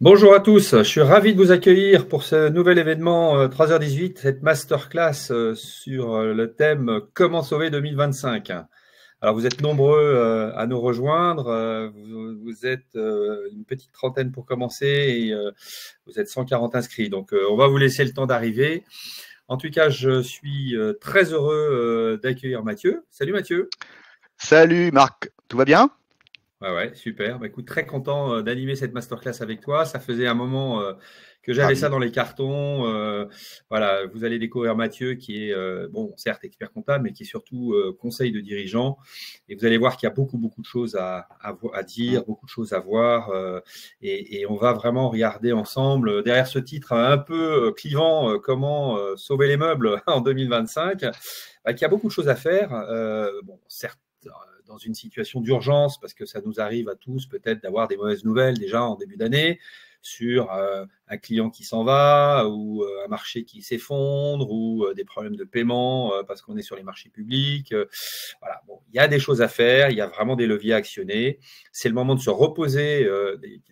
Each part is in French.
Bonjour à tous, je suis ravi de vous accueillir pour ce nouvel événement 3h18, cette masterclass sur le thème Comment sauver 2025. Alors vous êtes nombreux à nous rejoindre, vous êtes une petite trentaine pour commencer et vous êtes 140 inscrits, donc on va vous laisser le temps d'arriver. En tout cas, je suis très heureux d'accueillir Mathieu. Salut Mathieu. Salut Marc, tout va bien? Ouais, super. Bah, écoute, très content d'animer cette masterclass avec toi. Ça faisait un moment que j'avais ça Ravi. dans les cartons. Voilà, vous allez découvrir Mathieu qui est, bon, certes expert comptable, mais qui est surtout conseil de dirigeant. Et vous allez voir qu'il y a beaucoup de choses à Mm. dire, beaucoup de choses à voir. Et on va vraiment regarder ensemble, derrière ce titre un peu clivant, comment sauver les meubles en 2025, bah, qu'il y a beaucoup de choses à faire. Bon, certes, dans une situation d'urgence, parce que ça nous arrive à tous peut-être d'avoir des mauvaises nouvelles déjà en début d'année sur un client qui s'en va ou un marché qui s'effondre ou des problèmes de paiement parce qu'on est sur les marchés publics. Voilà, bon, il y a des choses à faire, il y a vraiment des leviers à actionner. C'est le moment de se reposer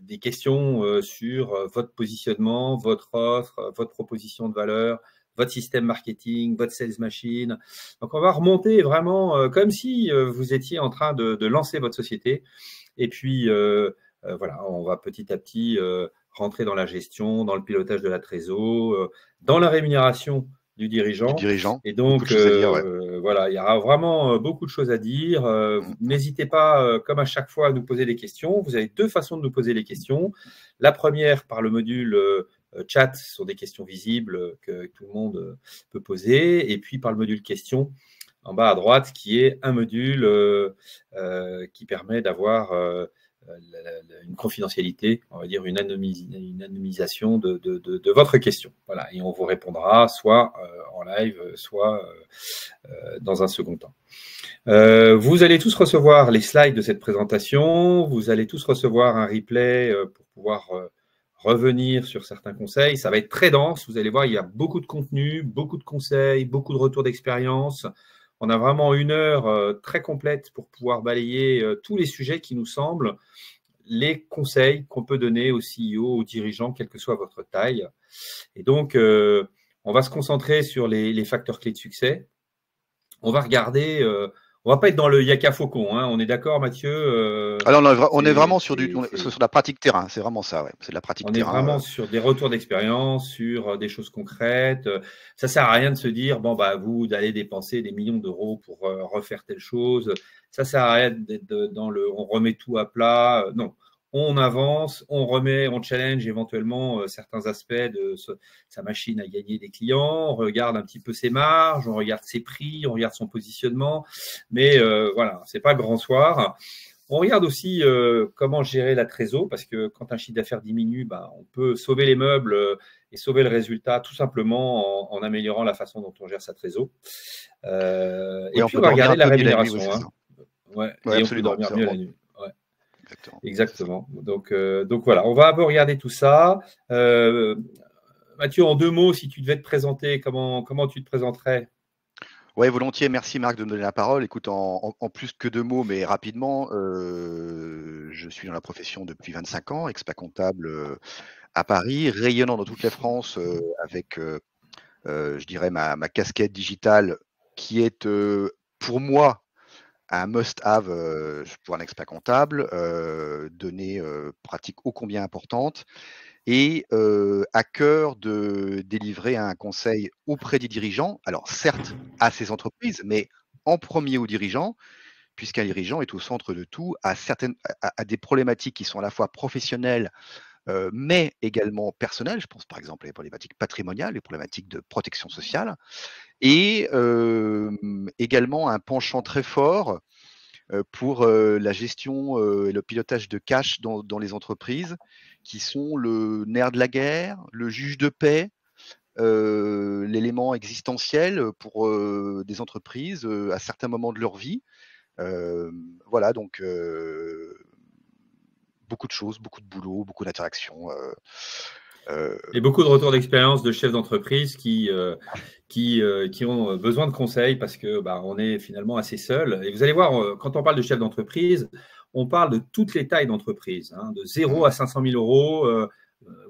des questions sur votre positionnement, votre offre, votre proposition de valeur, votre système marketing, votre sales machine. Donc, on va remonter vraiment comme si vous étiez en train de lancer votre société. Et puis, voilà, on va petit à petit rentrer dans la gestion, dans le pilotage de la trésor, dans la rémunération du Du dirigeant. dirigeant, Et beaucoup de donc, choses à dire, ouais. voilà, il y aura vraiment beaucoup de choses à dire. Mm. N'hésitez pas, comme à chaque fois, à nous poser des questions. Vous avez deux façons de nous poser les questions. La première, par le module chat, ce sont des questions visibles que tout le monde peut poser. Et puis, par le module questions, en bas à droite, qui est un module qui permet d'avoir une confidentialité, on va dire une anonymisation de votre question. Voilà, et on vous répondra soit en live, soit dans un second temps. Vous allez tous recevoir les slides de cette présentation, vous allez tous recevoir un replay pour pouvoir revenir sur certains conseils. Ça va être très dense, vous allez voir, il y a beaucoup de contenu, beaucoup de conseils, beaucoup de retours d'expérience. On a vraiment une heure très complète pour pouvoir balayer tous les sujets qui nous semblent les conseils qu'on peut donner aux CEO, aux dirigeants, quelle que soit votre taille. Et donc, on va se concentrer sur les facteurs clés de succès. On va regarder, on va pas être dans le yaka faucon, hein, on est d'accord Mathieu Alors, on est vraiment sur sur la pratique terrain, c'est vraiment ça, ouais. C'est de la pratique on est terrain. vraiment sur des retours d'expérience, sur des choses concrètes. Ça sert à rien de se dire, bon, bah, vous, d'aller dépenser des millions d'euros pour refaire telle chose. Ça sert à rien d'être dans on remet tout à plat. Non. On avance, on remet, on challenge éventuellement certains aspects de sa machine à gagner des clients. On regarde un petit peu ses marges, on regarde ses prix, on regarde son positionnement. Mais voilà, c'est pas grand soir. On regarde aussi comment gérer la trésor, parce que quand un chiffre d'affaires diminue, bah, on peut sauver les meubles et sauver le résultat tout simplement en améliorant la façon dont on gère sa trésor. Oui, Et on puis, peut on va dormir regarder un la peu mieux la nuit, oui, rémunération. c'est Hein. ça. Ouais, Oui, et on peut absolument. dormir mieux la nuit. Ouais, Exactement, c'est ça. exactement. Donc voilà, on va un peu regarder tout ça. Mathieu, en deux mots, si tu devais te présenter, comment tu te présenterais? Oui, volontiers. Merci Marc de me donner la parole. Écoute, en plus que deux mots, mais rapidement, je suis dans la profession depuis 25 ans, expat comptable à Paris, rayonnant dans toute la France avec je dirais, ma casquette digitale qui est pour moi un must-have pour un expert comptable, données pratiques ô combien importantes, et à cœur de délivrer un conseil auprès des dirigeants. Alors certes, à ces entreprises, mais en premier aux dirigeants, puisqu'un dirigeant est au centre de tout, à des problématiques qui sont à la fois professionnelles mais également personnelles. Je pense par exemple à les problématiques patrimoniales, les problématiques de protection sociale, et également un penchant très fort pour la gestion et le pilotage de cash dans les entreprises, qui sont le nerf de la guerre, le juge de paix, l'élément existentiel pour des entreprises à certains moments de leur vie. Voilà, donc beaucoup de choses, beaucoup de boulot, beaucoup d'interactions. Et beaucoup de retours d'expérience de chefs d'entreprise qui ont besoin de conseils parce que bah, on est finalement assez seul. Et vous allez voir, quand on parle de chefs d'entreprise, on parle de toutes les tailles d'entreprise, hein, de 0 à 500 000 euros.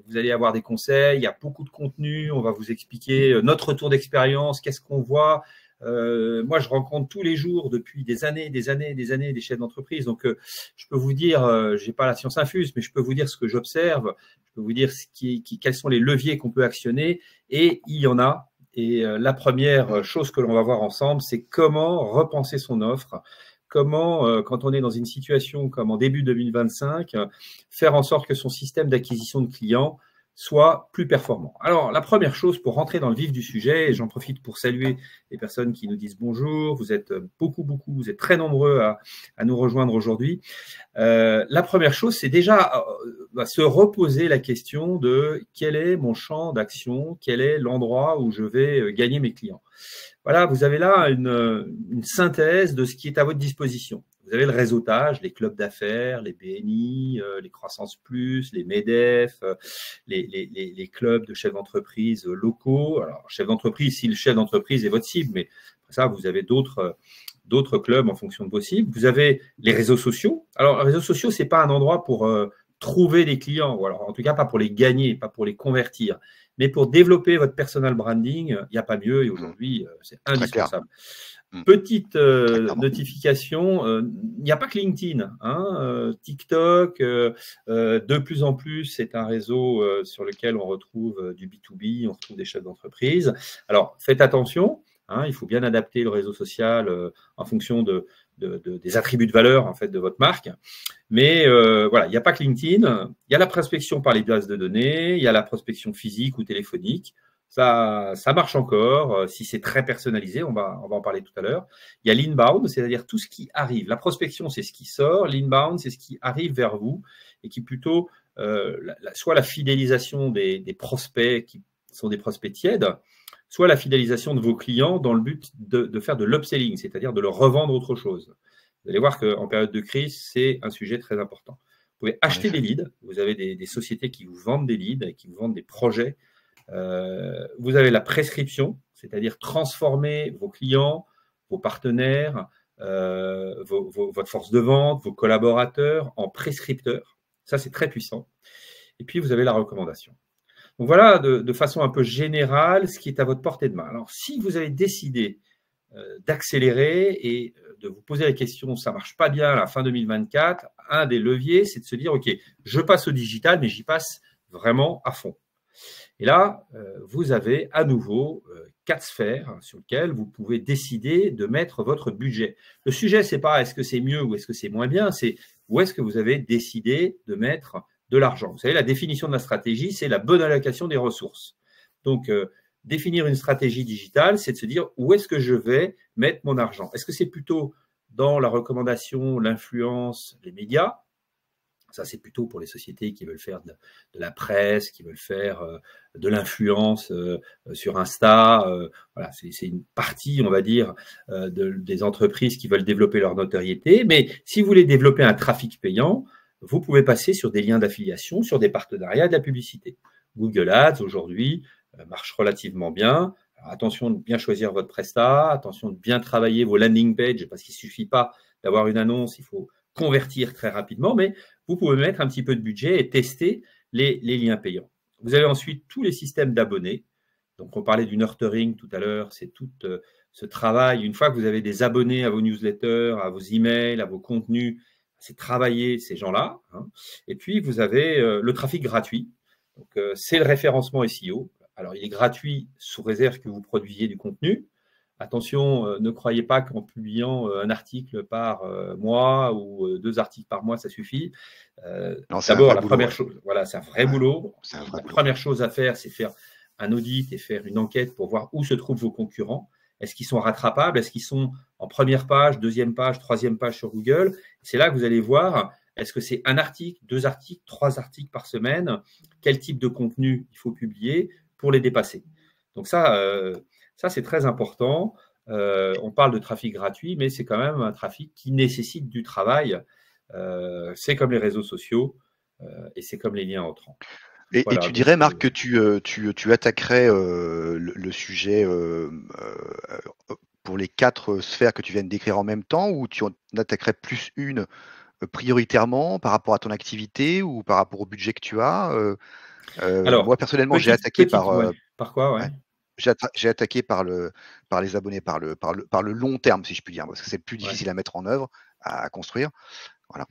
Vous allez avoir des conseils, il y a beaucoup de contenu, on va vous expliquer notre retour d'expérience, qu'est-ce qu'on voit. Moi, je rencontre tous les jours depuis des années des chefs d'entreprise. Donc, je peux vous dire, j'ai pas la science infuse, mais je peux vous dire ce que j'observe. Je peux vous dire quels sont les leviers qu'on peut actionner. Et il y en a. Et la première chose que l'on va voir ensemble, c'est comment repenser son offre. Comment, quand on est dans une situation comme en début 2025, faire en sorte que son système d'acquisition de clients soit plus performant. Alors, la première chose pour rentrer dans le vif du sujet, et j'en profite pour saluer les personnes qui nous disent bonjour, vous êtes beaucoup, vous êtes très nombreux à nous rejoindre aujourd'hui. La première chose, c'est déjà se reposer la question de quel est mon champ d'action, quel est l'endroit où je vais gagner mes clients. Voilà, vous avez là une synthèse de ce qui est à votre disposition. Vous avez le réseautage, les clubs d'affaires, les BNI, les Croissance Plus, les MEDEF, les clubs de chefs d'entreprise locaux. Alors, chef d'entreprise, si le chef d'entreprise est votre cible, mais après ça, vous avez d'autres clubs en fonction de vos cibles. Vous avez les réseaux sociaux. Alors, les réseaux sociaux, c'est pas un endroit pour trouver des clients, ou alors en tout cas pas pour les gagner, pas pour les convertir, mais pour développer votre personal branding, il n'y a pas mieux et aujourd'hui, c'est indispensable. Petite notification, il n'y a pas que LinkedIn, hein, TikTok, de plus en plus, c'est un réseau sur lequel on retrouve du B2B, on retrouve des chefs d'entreprise. Alors, faites attention, hein, il faut bien adapter le réseau social en fonction des attributs de valeur en fait de votre marque. Mais voilà, il n'y a pas que LinkedIn, il y a la prospection par les bases de données, il y a la prospection physique ou téléphonique. Ça marche encore, si c'est très personnalisé, on va en parler tout à l'heure. Il y a l'inbound, c'est-à-dire tout ce qui arrive. La prospection, c'est ce qui sort. L'inbound, c'est ce qui arrive vers vous et qui plutôt, soit la fidélisation des prospects qui sont des prospects tièdes, soit la fidélisation de vos clients dans le but de faire de l'upselling, c'est-à-dire de leur revendre autre chose. Vous allez voir qu'en période de crise, c'est un sujet très important. Vous pouvez acheter des leads. Vous avez des sociétés qui vous vendent des leads et qui vous vendent des projets. Vous avez la prescription, c'est-à-dire transformer vos clients, vos partenaires, votre force de vente, vos collaborateurs en prescripteurs. Ça, c'est très puissant. Et puis, vous avez la recommandation. Donc voilà, de façon un peu générale, ce qui est à votre portée de main. Alors, si vous avez décidé d'accélérer et de vous poser la question, ça ne marche pas bien à la fin 2024, un des leviers, c'est de se dire, OK, je passe au digital, mais j'y passe vraiment à fond. Et là, vous avez à nouveau 4 sphères sur lesquelles vous pouvez décider de mettre votre budget. Le sujet, ce n'est pas est-ce que c'est mieux ou est-ce que c'est moins bien, c'est où est-ce que vous avez décidé de mettre de l'argent. Vous savez, la définition de la stratégie, c'est la bonne allocation des ressources. Donc, définir une stratégie digitale, c'est de se dire où est-ce que je vais mettre mon argent. Est-ce que c'est plutôt dans la recommandation, l'influence, les médias? Ça, c'est plutôt pour les sociétés qui veulent faire de la presse, qui veulent faire de l'influence sur Insta. Voilà, c'est une partie, on va dire, des entreprises qui veulent développer leur notoriété. Mais si vous voulez développer un trafic payant, vous pouvez passer sur des liens d'affiliation, sur des partenariats, de la publicité. Google Ads, aujourd'hui, marche relativement bien. Alors, attention de bien choisir votre prestat, attention de bien travailler vos landing pages, parce qu'il ne suffit pas d'avoir une annonce, il faut convertir très rapidement, mais vous pouvez mettre un petit peu de budget et tester les liens payants. Vous avez ensuite tous les systèmes d'abonnés. Donc, on parlait du nurturing tout à l'heure, c'est tout ce travail. Une fois que vous avez des abonnés à vos newsletters, à vos emails, à vos contenus, c'est travailler ces gens-là. Hein. Et puis, vous avez le trafic gratuit. Donc, c'est le référencement SEO. Alors, il est gratuit sous réserve que vous produisiez du contenu. Attention, ne croyez pas qu'en publiant un article par mois ou 2 articles par mois, ça suffit. D'abord, la première chose, voilà, c'est un vrai boulot. La première chose à faire, c'est faire un audit et faire une enquête pour voir où se trouvent vos concurrents. Est-ce qu'ils sont rattrapables? Est-ce qu'ils sont en première page, deuxième page, troisième page sur Google? C'est là que vous allez voir, est-ce que c'est un article, 2 articles, 3 articles par semaine? Quel type de contenu il faut publier pour les dépasser? Donc ça, c'est très important. On parle de trafic gratuit, mais c'est quand même un trafic qui nécessite du travail. C'est comme les réseaux sociaux et c'est comme les liens entrants. Voilà, et tu dirais, Marc, que tu attaquerais le sujet pour les 4 sphères que tu viens de décrire en même temps, ou tu en attaquerais plus une prioritairement par rapport à ton activité ou par rapport au budget que tu as? Moi Alors, personnellement, j'ai attaqué par, ouais. Par quoi, ouais? ouais, j'ai attaqué par les abonnés, par le long terme, si je puis dire, parce que c'est le plus Ouais. difficile à mettre en œuvre, à construire. Voilà.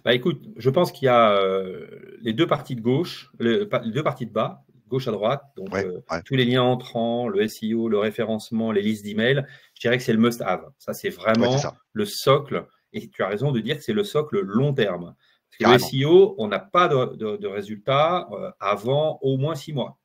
Bah, écoute, je pense qu'il y a les deux parties de gauche, les deux parties de bas, gauche à droite, donc Ouais, ouais, tous les liens entrants, le SEO, le référencement, les listes d'emails, je dirais que c'est le must-have. Ça, c'est ouais, c'est vraiment ça, le socle. Et tu as raison de dire que c'est le socle long terme. Parce que le carrément. SEO, on n'a pas de résultat avant au moins 6 mois.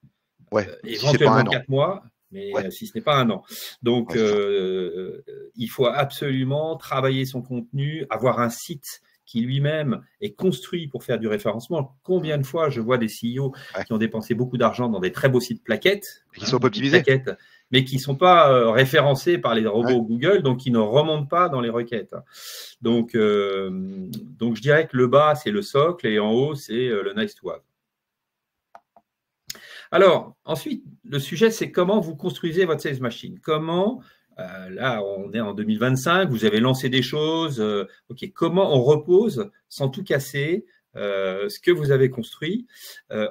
Ouais, si c'est pas Éventuellement un an. 4 mois, mais Ouais, si ce n'est pas un an. Donc, ouais, c'est ça. il faut absolument travailler son contenu, avoir un site qui lui-même est construit pour faire du référencement. Combien Mmh. de fois je vois des CEO Ouais, qui ont dépensé beaucoup d'argent dans des très beaux sites plaquettes, et qui sont pas des optimisés. plaquettes, mais qui ne sont pas référencés par les Ouais, robots Google, donc qui ne remontent pas dans les requêtes. mmh, Donc je dirais que le bas, c'est le socle, et en haut, c'est le nice to have. Alors, ensuite, le sujet, c'est comment vous construisez votre sales machine. Comment, là, on est en 2025, vous avez lancé des choses. OK, comment on repose sans tout casser ce que vous avez construit,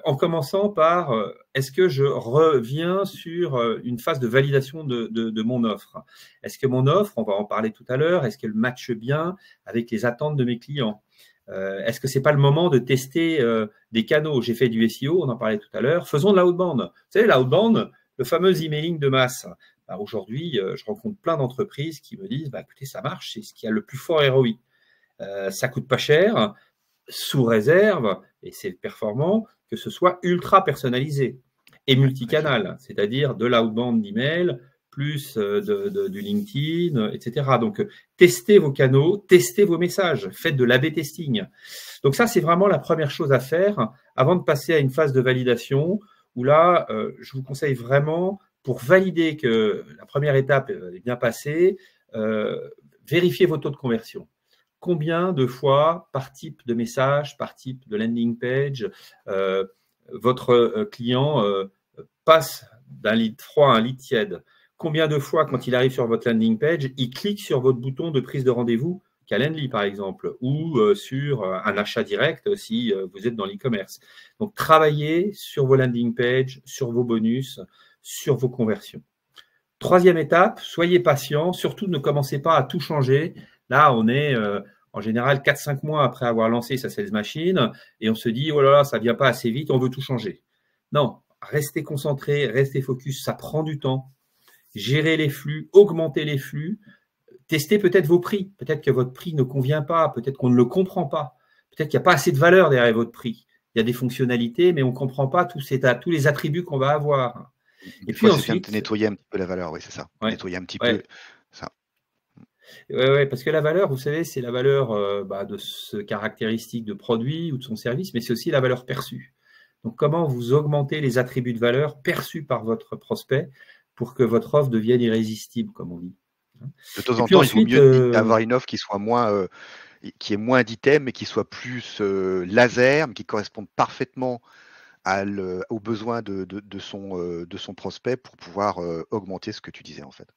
en commençant par est-ce que je reviens sur une phase de validation de mon offre? Est-ce que mon offre, on va en parler tout à l'heure, est-ce qu'elle matche bien avec les attentes de mes clients? Est-ce que c'est pas le moment de tester des canaux? J'ai fait du SEO, on en parlait tout à l'heure. Faisons de l'outbound. Vous savez, l'outbound, le fameux emailing de masse. Bah, aujourd'hui, je rencontre plein d'entreprises qui me disent, bah, écoutez, ça marche, c'est ce qui a le plus fort ROI. Ça coûte pas cher, sous réserve, et c'est performant, que ce soit ultra personnalisé et ouais, effectivement. multicanal, c'est-à-dire de l'outbound d'email, plus du LinkedIn, etc. Donc, testez vos canaux, testez vos messages, faites de l'A/B testing. Donc ça, c'est vraiment la première chose à faire avant de passer à une phase de validation où là, je vous conseille vraiment, pour valider que la première étape est bien passée, vérifiez vos taux de conversion. Combien de fois par type de message, par type de landing page, euh, votre client passe d'un lead froid à un lead tiède? Combien de fois, Mmh. quand il arrive sur votre landing page, il clique sur votre bouton de prise de rendez-vous Calendly, par exemple, ou sur un achat direct si vous êtes dans l'e-commerce. Donc, travaillez sur vos landing pages, sur vos bonus, sur vos conversions. Troisième étape, soyez patient, surtout ne commencez pas à tout changer. Là, on est en général 4-5 mois après avoir lancé sa sales machine et on se dit, oh là là, ça ne vient pas assez vite, on veut tout changer. Non, restez concentré, restez focus, ça prend du temps. Gérez les flux, augmentez les flux, testez peut-être vos prix. Peut-être que votre prix ne convient pas, peut-être qu'on ne le comprend pas, peut-être qu'il n'y a pas assez de valeur derrière votre prix. Il y a des fonctionnalités, mais on ne comprend pas tous les attributs qu'on va avoir. Et Des puis fois, c'est bien de ensuite, nettoyer un petit peu la valeur, oui, c'est ça. ouais, Nettoyer un petit peu ouais, ça. ouais, parce que la valeur, vous savez, c'est la valeur de ce caractéristique de produit ou de son service, mais c'est aussi la valeur perçue. Donc, comment vous augmentez les attributs de valeur perçus par votre prospect pour que votre offre devienne irrésistible, comme on dit. De temps Et en puis temps, il vaut ensuite, mieux avoir une offre qui soit moins, qui ait moins d'items, mais qui soit plus, laser, mais qui corresponde parfaitement aux besoins de son prospect pour pouvoir, augmenter ce que tu disais, en fait.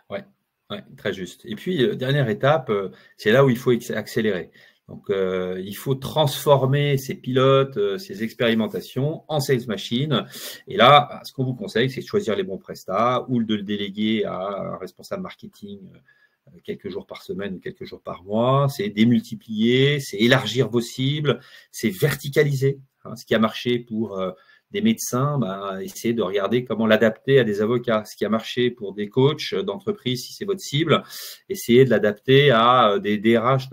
ouais, ouais, très juste. Et puis, dernière étape, c'est là où il faut accélérer. Donc, il faut transformer ces pilotes, ces expérimentations en sales machine. Et là, ce qu'on vous conseille, c'est de choisir les bons prestats ou de le déléguer à un responsable marketing quelques jours par semaine ou quelques jours par mois. C'est démultiplier, c'est élargir vos cibles, c'est verticaliser. Hein, ce qui a marché pour des médecins, essayez de regarder comment l'adapter à des avocats. Ce qui a marché pour des coachs d'entreprise, si c'est votre cible, essayez de l'adapter à des DRH.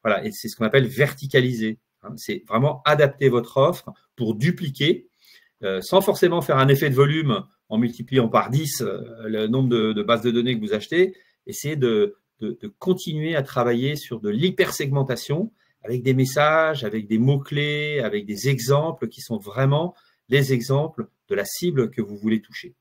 Voilà, et c'est ce qu'on appelle verticaliser. Hein, c'est vraiment adapter votre offre pour dupliquer, sans forcément faire un effet de volume en multipliant par 10 le nombre de bases de données que vous achetez. Essayez de continuer à travailler sur de l'hypersegmentation avec des messages, avec des mots-clés, avec des exemples qui sont vraiment les exemples de la cible que vous voulez toucher.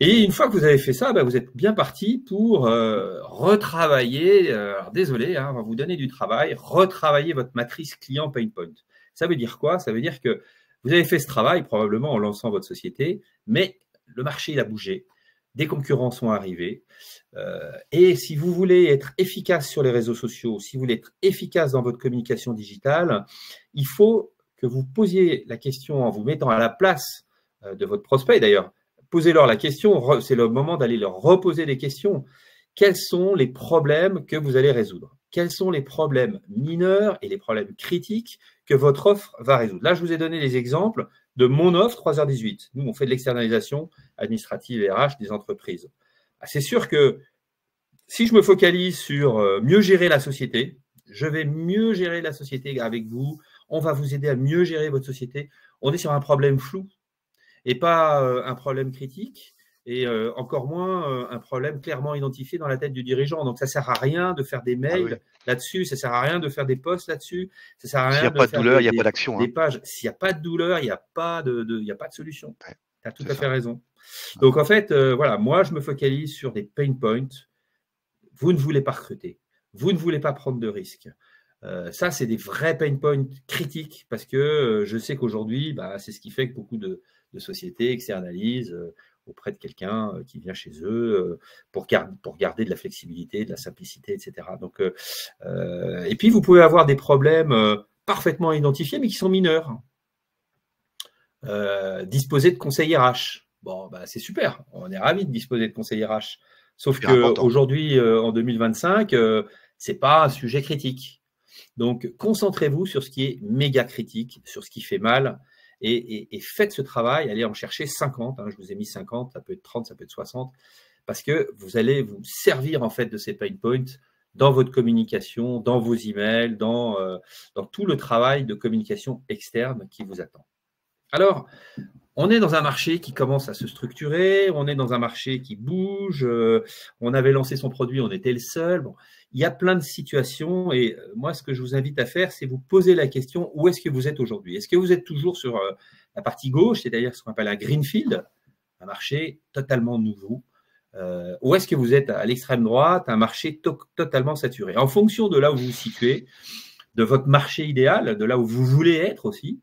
Et une fois que vous avez fait ça, vous êtes bien parti pour retravailler, alors désolé, hein, on va vous donner du travail, retravailler votre matrice client pain point. Ça veut dire quoi? Ça veut dire que vous avez fait ce travail probablement en lançant votre société, mais le marché il a bougé. des concurrents sont arrivés. Et si vous voulez être efficace sur les réseaux sociaux, si vous voulez être efficace dans votre communication digitale, il faut que vous posiez la question en vous mettant à la place de votre prospect. D'ailleurs, posez-leur la question, c'est le moment d'aller leur reposer des questions. Quels sont les problèmes que vous allez résoudre? Quels sont les problèmes mineurs et les problèmes critiques que votre offre va résoudre? Là, je vous ai donné les exemples de mon offre 3h18. Nous, on fait de l'externalisation administrative et RH des entreprises. C'est sûr que si je me focalise sur mieux gérer la société, je vais mieux gérer la société avec vous, on va vous aider à mieux gérer votre société. On est sur un problème flou et pas un problème critique et encore moins un problème clairement identifié dans la tête du dirigeant. Donc, ça ne sert à rien de faire des mails là-dessus, ça ne sert à rien de faire des posts là-dessus, ça sert à rien S'il n'y a pas de douleur, il n'y a pas d'action. Des pages. S'il n'y a pas de douleur, il n'y a pas de solution. Ouais, tu as tout à fait raison. Donc, en fait, voilà, moi, je me focalise sur des pain points. Vous ne voulez pas recruter. Vous ne voulez pas prendre de risques. Ça, c'est des vrais pain points critiques parce que je sais qu'aujourd'hui, c'est ce qui fait que beaucoup de sociétés externalisent auprès de quelqu'un qui vient chez eux pour garder de la flexibilité, de la simplicité, etc. Donc, et puis, vous pouvez avoir des problèmes parfaitement identifiés, mais qui sont mineurs. Disposer de conseils RH. Bon, c'est super. On est ravis de disposer de conseils RH. Sauf qu'aujourd'hui, en 2025, ce n'est pas un sujet critique. Donc, concentrez-vous sur ce qui est méga critique, sur ce qui fait mal, et faites ce travail, allez en chercher 50, je vous ai mis 50, ça peut être 30, ça peut être 60, parce que vous allez vous servir en fait de ces pain points dans votre communication, dans vos emails, dans tout le travail de communication externe qui vous attend. Alors, on est dans un marché qui commence à se structurer, on est dans un marché qui bouge, on avait lancé son produit, on était le seul. Bon, il y a plein de situations et moi, ce que je vous invite à faire, c'est vous poser la question, où est-ce que vous êtes aujourd'hui? Est-ce que vous êtes toujours sur la partie gauche, c'est-à-dire ce qu'on appelle un greenfield, un marché totalement nouveau, ou est-ce que vous êtes à l'extrême droite, un marché totalement saturé? En fonction de là où vous vous situez, de votre marché idéal, de là où vous voulez être aussi,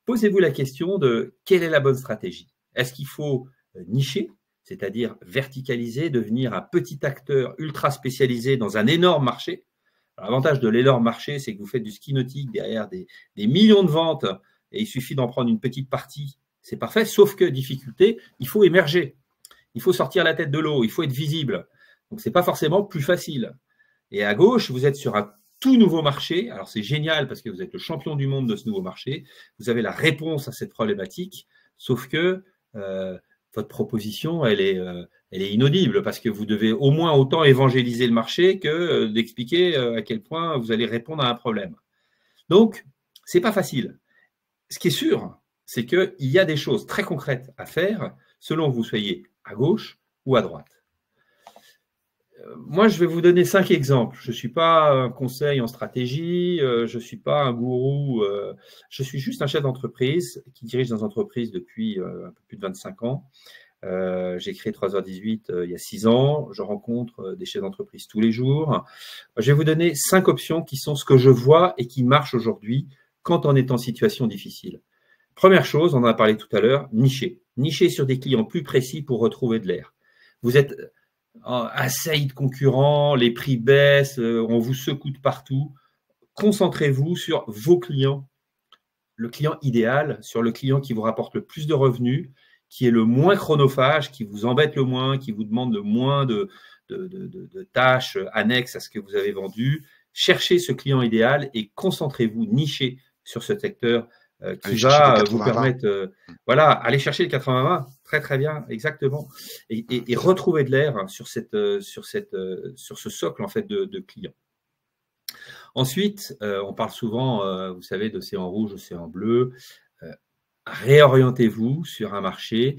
posez-vous la question de quelle est la bonne stratégie. Est-ce qu'il faut nicher, c'est-à-dire verticaliser, devenir un petit acteur ultra spécialisé dans un énorme marché? L'avantage de l'énorme marché, c'est que vous faites du ski nautique derrière des millions de ventes et il suffit d'en prendre une petite partie, c'est parfait, sauf que difficulté, il faut émerger, il faut sortir la tête de l'eau, il faut être visible. Donc, ce n'est pas forcément plus facile. Et à gauche, vous êtes sur un tout nouveau marché. Alors, c'est génial parce que vous êtes le champion du monde de ce nouveau marché. Vous avez la réponse à cette problématique, sauf que votre proposition, elle est inaudible parce que vous devez au moins autant évangéliser le marché que d'expliquer à quel point vous allez répondre à un problème. Donc, ce n'est pas facile. Ce qui est sûr, c'est qu'il y a des choses très concrètes à faire selon que vous soyez à gauche ou à droite. Moi, je vais vous donner 5 exemples. Je ne suis pas un conseil en stratégie, je ne suis pas un gourou, je suis juste un chef d'entreprise qui dirige des entreprises depuis un peu plus de 25 ans. J'ai créé 3h18 il y a 6 ans. Je rencontre des chefs d'entreprise tous les jours. Je vais vous donner 5 options qui sont ce que je vois et qui marchent aujourd'hui quand on est en situation difficile. Première chose, on en a parlé tout à l'heure, nicher. Nicher sur des clients plus précis pour retrouver de l'air. Vous êtes assailli de concurrents, les prix baissent, on vous secoue de partout. Concentrez-vous sur vos clients, le client idéal, sur le client qui vous rapporte le plus de revenus, qui est le moins chronophage, qui vous embête le moins, qui vous demande le moins de tâches annexes à ce que vous avez vendu. Cherchez ce client idéal et concentrez-vous, nichez sur ce secteur qui va vous permettre, voilà, aller chercher le 80-20, très très bien, exactement, et retrouver de l'air sur ce socle en fait de clients. Ensuite, on parle souvent, vous savez, d'océan rouge, océan bleu. Réorientez-vous sur un marché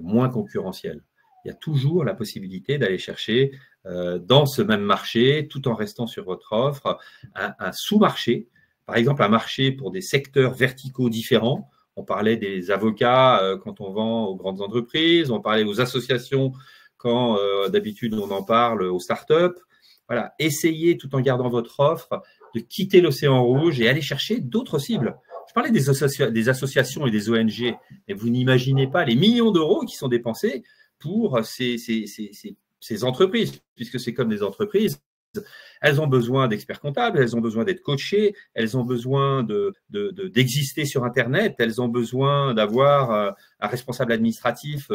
moins concurrentiel. Il y a toujours la possibilité d'aller chercher dans ce même marché, tout en restant sur votre offre, un sous-marché. Par exemple, un marché pour des secteurs verticaux différents. On parlait des avocats quand on vend aux grandes entreprises, on parlait aux associations quand d'habitude on en parle aux startups. Voilà, essayez tout en gardant votre offre de quitter l'océan rouge et aller chercher d'autres cibles. Je parlais des associations et des ONG, mais vous n'imaginez pas les millions d'euros qui sont dépensés pour ces entreprises, puisque c'est comme des entreprises. Elles ont besoin d'experts comptables, elles ont besoin d'être coachées, elles ont besoin d'exister sur Internet, elles ont besoin d'avoir un responsable administratif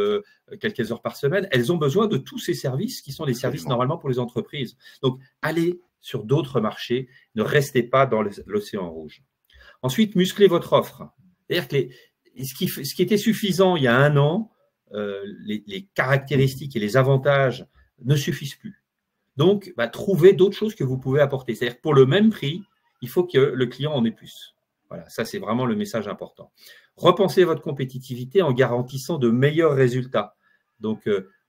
quelques heures par semaine. Elles ont besoin de tous ces services qui sont des services normalement pour les entreprises. Donc, allez sur d'autres marchés, ne restez pas dans l'océan rouge. Ensuite, musclez votre offre. C'est-à-dire que ce qui était suffisant il y a 1 an, les caractéristiques et les avantages ne suffisent plus. Donc, trouvez d'autres choses que vous pouvez apporter. C'est-à-dire que pour le même prix, il faut que le client en ait plus. Voilà, ça c'est vraiment le message important. Repensez votre compétitivité en garantissant de meilleurs résultats. Donc,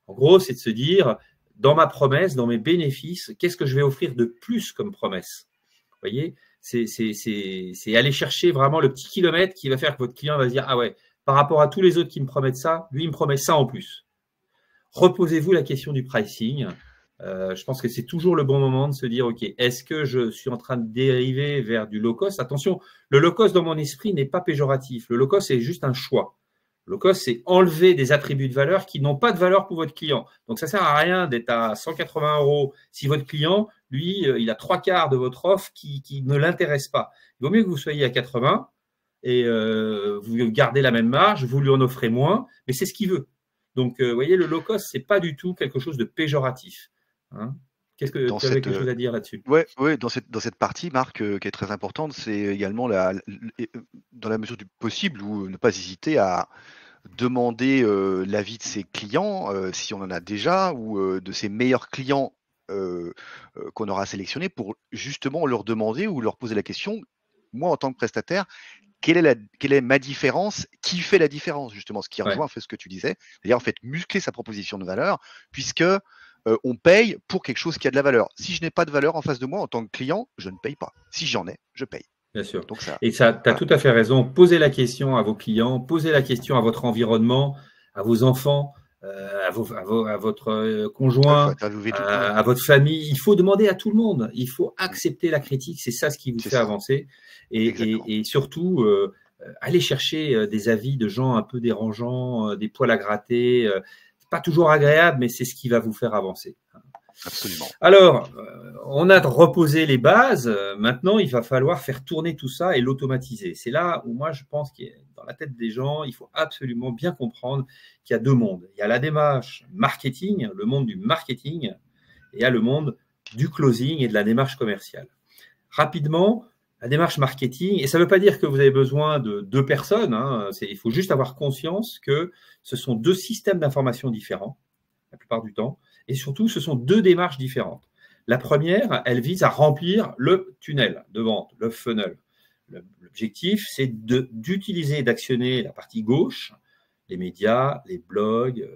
en gros, c'est de se dire, dans ma promesse, dans mes bénéfices, qu'est-ce que je vais offrir de plus comme promesse? Vous voyez, c'est aller chercher vraiment le petit kilomètre qui va faire que votre client va se dire, ah ouais, par rapport à tous les autres qui me promettent ça, lui, il me promet ça en plus. Reposez-vous la question du pricing. Je pense que c'est toujours le bon moment de se dire, OK, est-ce que je suis en train de dériver vers du low cost? Attention, le low cost dans mon esprit n'est pas péjoratif. Le low cost, c'est juste un choix. Le low cost, c'est enlever des attributs de valeur qui n'ont pas de valeur pour votre client. Donc, ça ne sert à rien d'être à 180 € si votre client, lui, il a 3/4 de votre offre qui ne l'intéresse pas. Il vaut mieux que vous soyez à 80 et vous gardez la même marge, vous lui en offrez moins, mais c'est ce qu'il veut. Donc, vous voyez, le low cost, ce n'est pas du tout quelque chose de péjoratif. Hein, qu'est-ce que tu avais quelque chose à dire là-dessus? Ouais, dans cette partie, Marc, qui est très importante, c'est également dans la mesure du possible, ou ne pas hésiter à demander l'avis de ses clients, si on en a déjà, ou de ses meilleurs clients qu'on aura sélectionnés, pour justement leur demander ou leur poser la question, moi en tant que prestataire, quelle est ma différence? Qui fait la différence, justement? Ce qui rejoint en fait ce que tu disais, c'est-à-dire en fait muscler sa proposition de valeur, puisque on paye pour quelque chose qui a de la valeur. Si je n'ai pas de valeur en face de moi en tant que client, je ne paye pas. Si j'en ai, je paye. Bien sûr. Donc ça, et ça, tu as tout à fait raison. Posez la question à vos clients, posez la question à votre environnement, à vos enfants, à votre conjoint, à votre famille. Il faut demander à tout le monde. Il faut accepter la critique. C'est ça ce qui vous fait avancer. Et surtout, aller chercher des avis de gens un peu dérangeants, des poils à gratter. C'est pas toujours agréable, mais c'est ce qui va vous faire avancer. Absolument. Alors, on a reposé les bases. Maintenant, il va falloir faire tourner tout ça et l'automatiser. C'est là où moi, je pense qu'il y a, dans la tête des gens, il faut absolument bien comprendre qu'il y a 2 mondes. Il y a la démarche marketing, le monde du marketing, et il y a le monde du closing et de la démarche commerciale. Rapidement, la démarche marketing, et ça ne veut pas dire que vous avez besoin de 2 personnes, hein, il faut juste avoir conscience que ce sont 2 systèmes d'information différents, la plupart du temps, et surtout, ce sont 2 démarches différentes. La première, elle vise à remplir le tunnel de vente, le funnel. L'objectif, c'est d'utiliser et d'actionner la partie gauche, les médias, les blogs,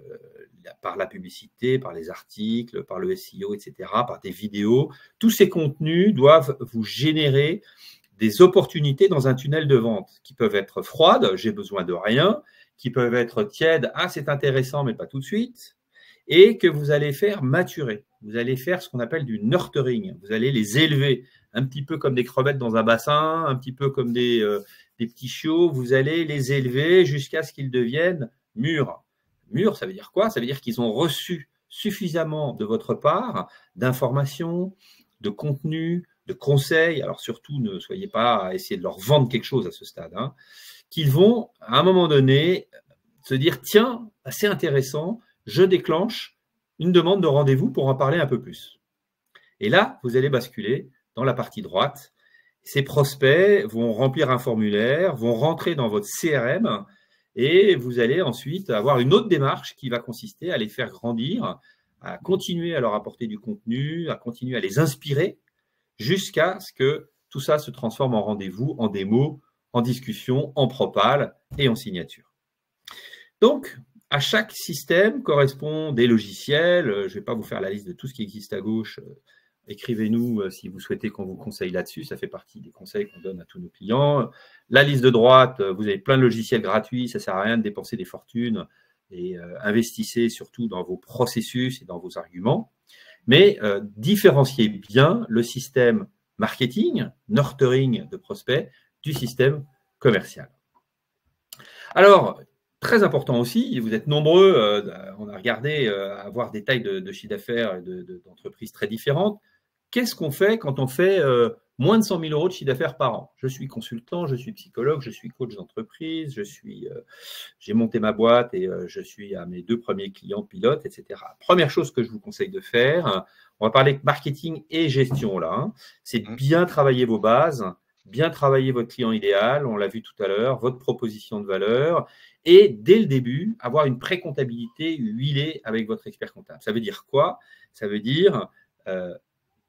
par la publicité, par les articles, par le SEO, etc., par des vidéos. Tous ces contenus doivent vous générer des opportunités dans un tunnel de vente qui peuvent être froides, j'ai besoin de rien, qui peuvent être tièdes, ah c'est intéressant mais pas tout de suite, et que vous allez faire maturer. Vous allez faire ce qu'on appelle du nurturing. Vous allez les élever, un petit peu comme des crevettes dans un bassin, un petit peu comme des petits chiots. Vous allez les élever jusqu'à ce qu'ils deviennent mûrs. Mûrs, ça veut dire quoi? Ça veut dire qu'ils ont reçu suffisamment de votre part d'informations, de contenu, de conseils. Alors surtout, ne soyez pas à essayer de leur vendre quelque chose à ce stade, hein, qu'ils vont, à un moment donné, se dire, tiens, c'est intéressant, je déclenche une demande de rendez-vous pour en parler un peu plus. Et là, vous allez basculer dans la partie droite. Ces prospects vont remplir un formulaire, vont rentrer dans votre CRM et vous allez ensuite avoir une autre démarche qui va consister à les faire grandir, à continuer à leur apporter du contenu, à continuer à les inspirer jusqu'à ce que tout ça se transforme en rendez-vous, en démo, en discussion, en propale et en signature. Donc, à chaque système correspond des logiciels. Je ne vais pas vous faire la liste de tout ce qui existe à gauche. Écrivez-nous si vous souhaitez qu'on vous conseille là-dessus. Ça fait partie des conseils qu'on donne à tous nos clients. La liste de droite, vous avez plein de logiciels gratuits. Ça ne sert à rien de dépenser des fortunes. Et investissez surtout dans vos processus et dans vos arguments. Mais différenciez bien le système marketing, nurturing de prospects, du système commercial. Alors, très important aussi, vous êtes nombreux, on a regardé, à avoir des tailles de chiffre d'affaires et d'entreprises très différentes. Qu'est-ce qu'on fait quand on fait moins de 100 000 euros de chiffre d'affaires par an? Je suis consultant, je suis psychologue, je suis coach d'entreprise, j'ai monté ma boîte et je suis à mes 2 premiers clients pilotes, etc. Première chose que je vous conseille de faire, on va parler marketing et gestion là, hein, c'est bien travailler vos bases, bien travailler votre client idéal, on l'a vu tout à l'heure, votre proposition de valeur, et dès le début, avoir une pré-comptabilité huilée avec votre expert comptable. Ça veut dire quoi? Ça veut dire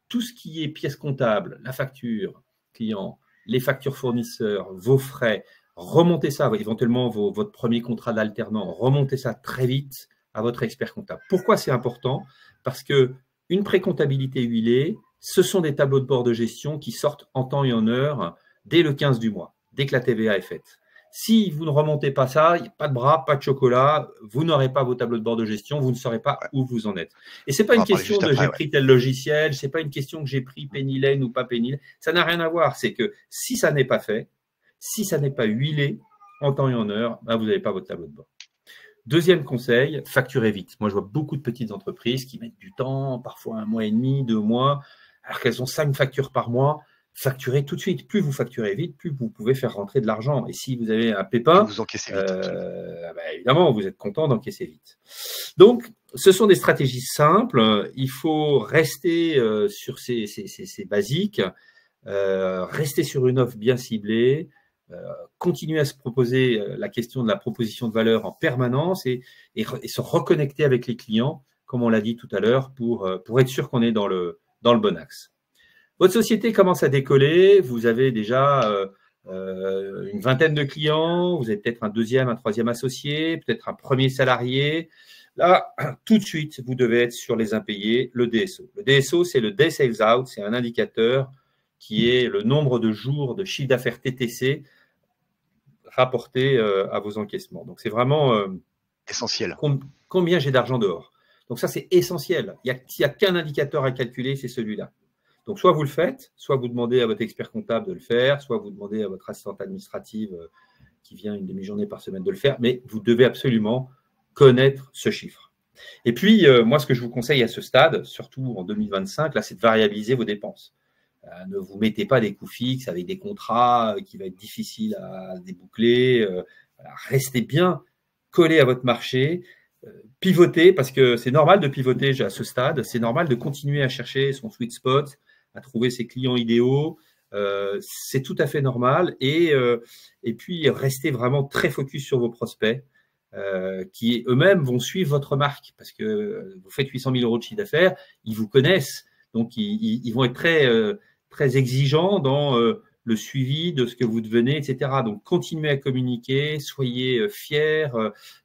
tout ce qui est pièces comptables, la facture client, les factures fournisseurs, vos frais, remontez ça, éventuellement votre premier contrat d'alternant, remontez ça très vite à votre expert comptable. Pourquoi c'est important? Parce que une pré-comptabilité huilée, ce sont des tableaux de bord de gestion qui sortent en temps et en heure dès le 15 du mois, dès que la TVA est faite. Si vous ne remontez pas ça, pas de bras, pas de chocolat, vous n'aurez pas vos tableaux de bord de gestion, vous ne saurez pas où vous en êtes. Et ce n'est pas une question de j'ai pris tel logiciel, ce n'est pas une question que j'ai pris Penny Lane ou pas Penny Lane. Ça n'a rien à voir. C'est que si ça n'est pas fait, si ça n'est pas huilé en temps et en heure, ben vous n'avez pas votre tableau de bord. Deuxième conseil, facturez vite. Moi, je vois beaucoup de petites entreprises qui mettent du temps, parfois 1 mois et demi, 2 mois, alors qu'elles ont 5 factures par mois. Facturez tout de suite. Plus vous facturez vite, plus vous pouvez faire rentrer de l'argent. Et si vous avez un pépin, vous encaissez vite. Évidemment, vous êtes content d'encaisser vite. Donc, ce sont des stratégies simples. Il faut rester sur ces basiques, rester sur une offre bien ciblée, continuer à se proposer la question de la proposition de valeur en permanence et se reconnecter avec les clients, comme on l'a dit tout à l'heure, pour être sûr qu'on est dans le bon axe. Votre société commence à décoller, vous avez déjà une vingtaine de clients, vous avez peut-être un deuxième, un troisième associé, peut-être un premier salarié. Là, tout de suite, vous devez être sur les impayés, le DSO. Le DSO, c'est le Day Sales Out, c'est un indicateur qui est le nombre de jours de chiffre d'affaires TTC rapporté à vos encaissements. Donc, c'est vraiment essentiel. Combien j'ai d'argent dehors. Donc, ça, c'est essentiel. Il n'y a qu'un indicateur à calculer, c'est celui-là. Donc, soit vous le faites, soit vous demandez à votre expert comptable de le faire, soit vous demandez à votre assistante administrative qui vient une demi-journée par semaine de le faire, mais vous devez absolument connaître ce chiffre. Et puis, moi, ce que je vous conseille à ce stade, surtout en 2025, là, c'est de variabiliser vos dépenses. Ne vous mettez pas des coûts fixes avec des contrats qui va être difficile à déboucler. Voilà, restez bien collé à votre marché. Pivotez, parce que c'est normal de pivoter à ce stade. C'est normal de continuer à chercher son sweet spot, à trouver ses clients idéaux. C'est tout à fait normal. Et puis, restez vraiment très focus sur vos prospects qui eux-mêmes vont suivre votre marque parce que vous faites 800 000 euros de chiffre d'affaires, ils vous connaissent. Donc, ils vont être très exigeants dans le suivi de ce que vous devenez, etc. Donc, continuez à communiquer, soyez fiers,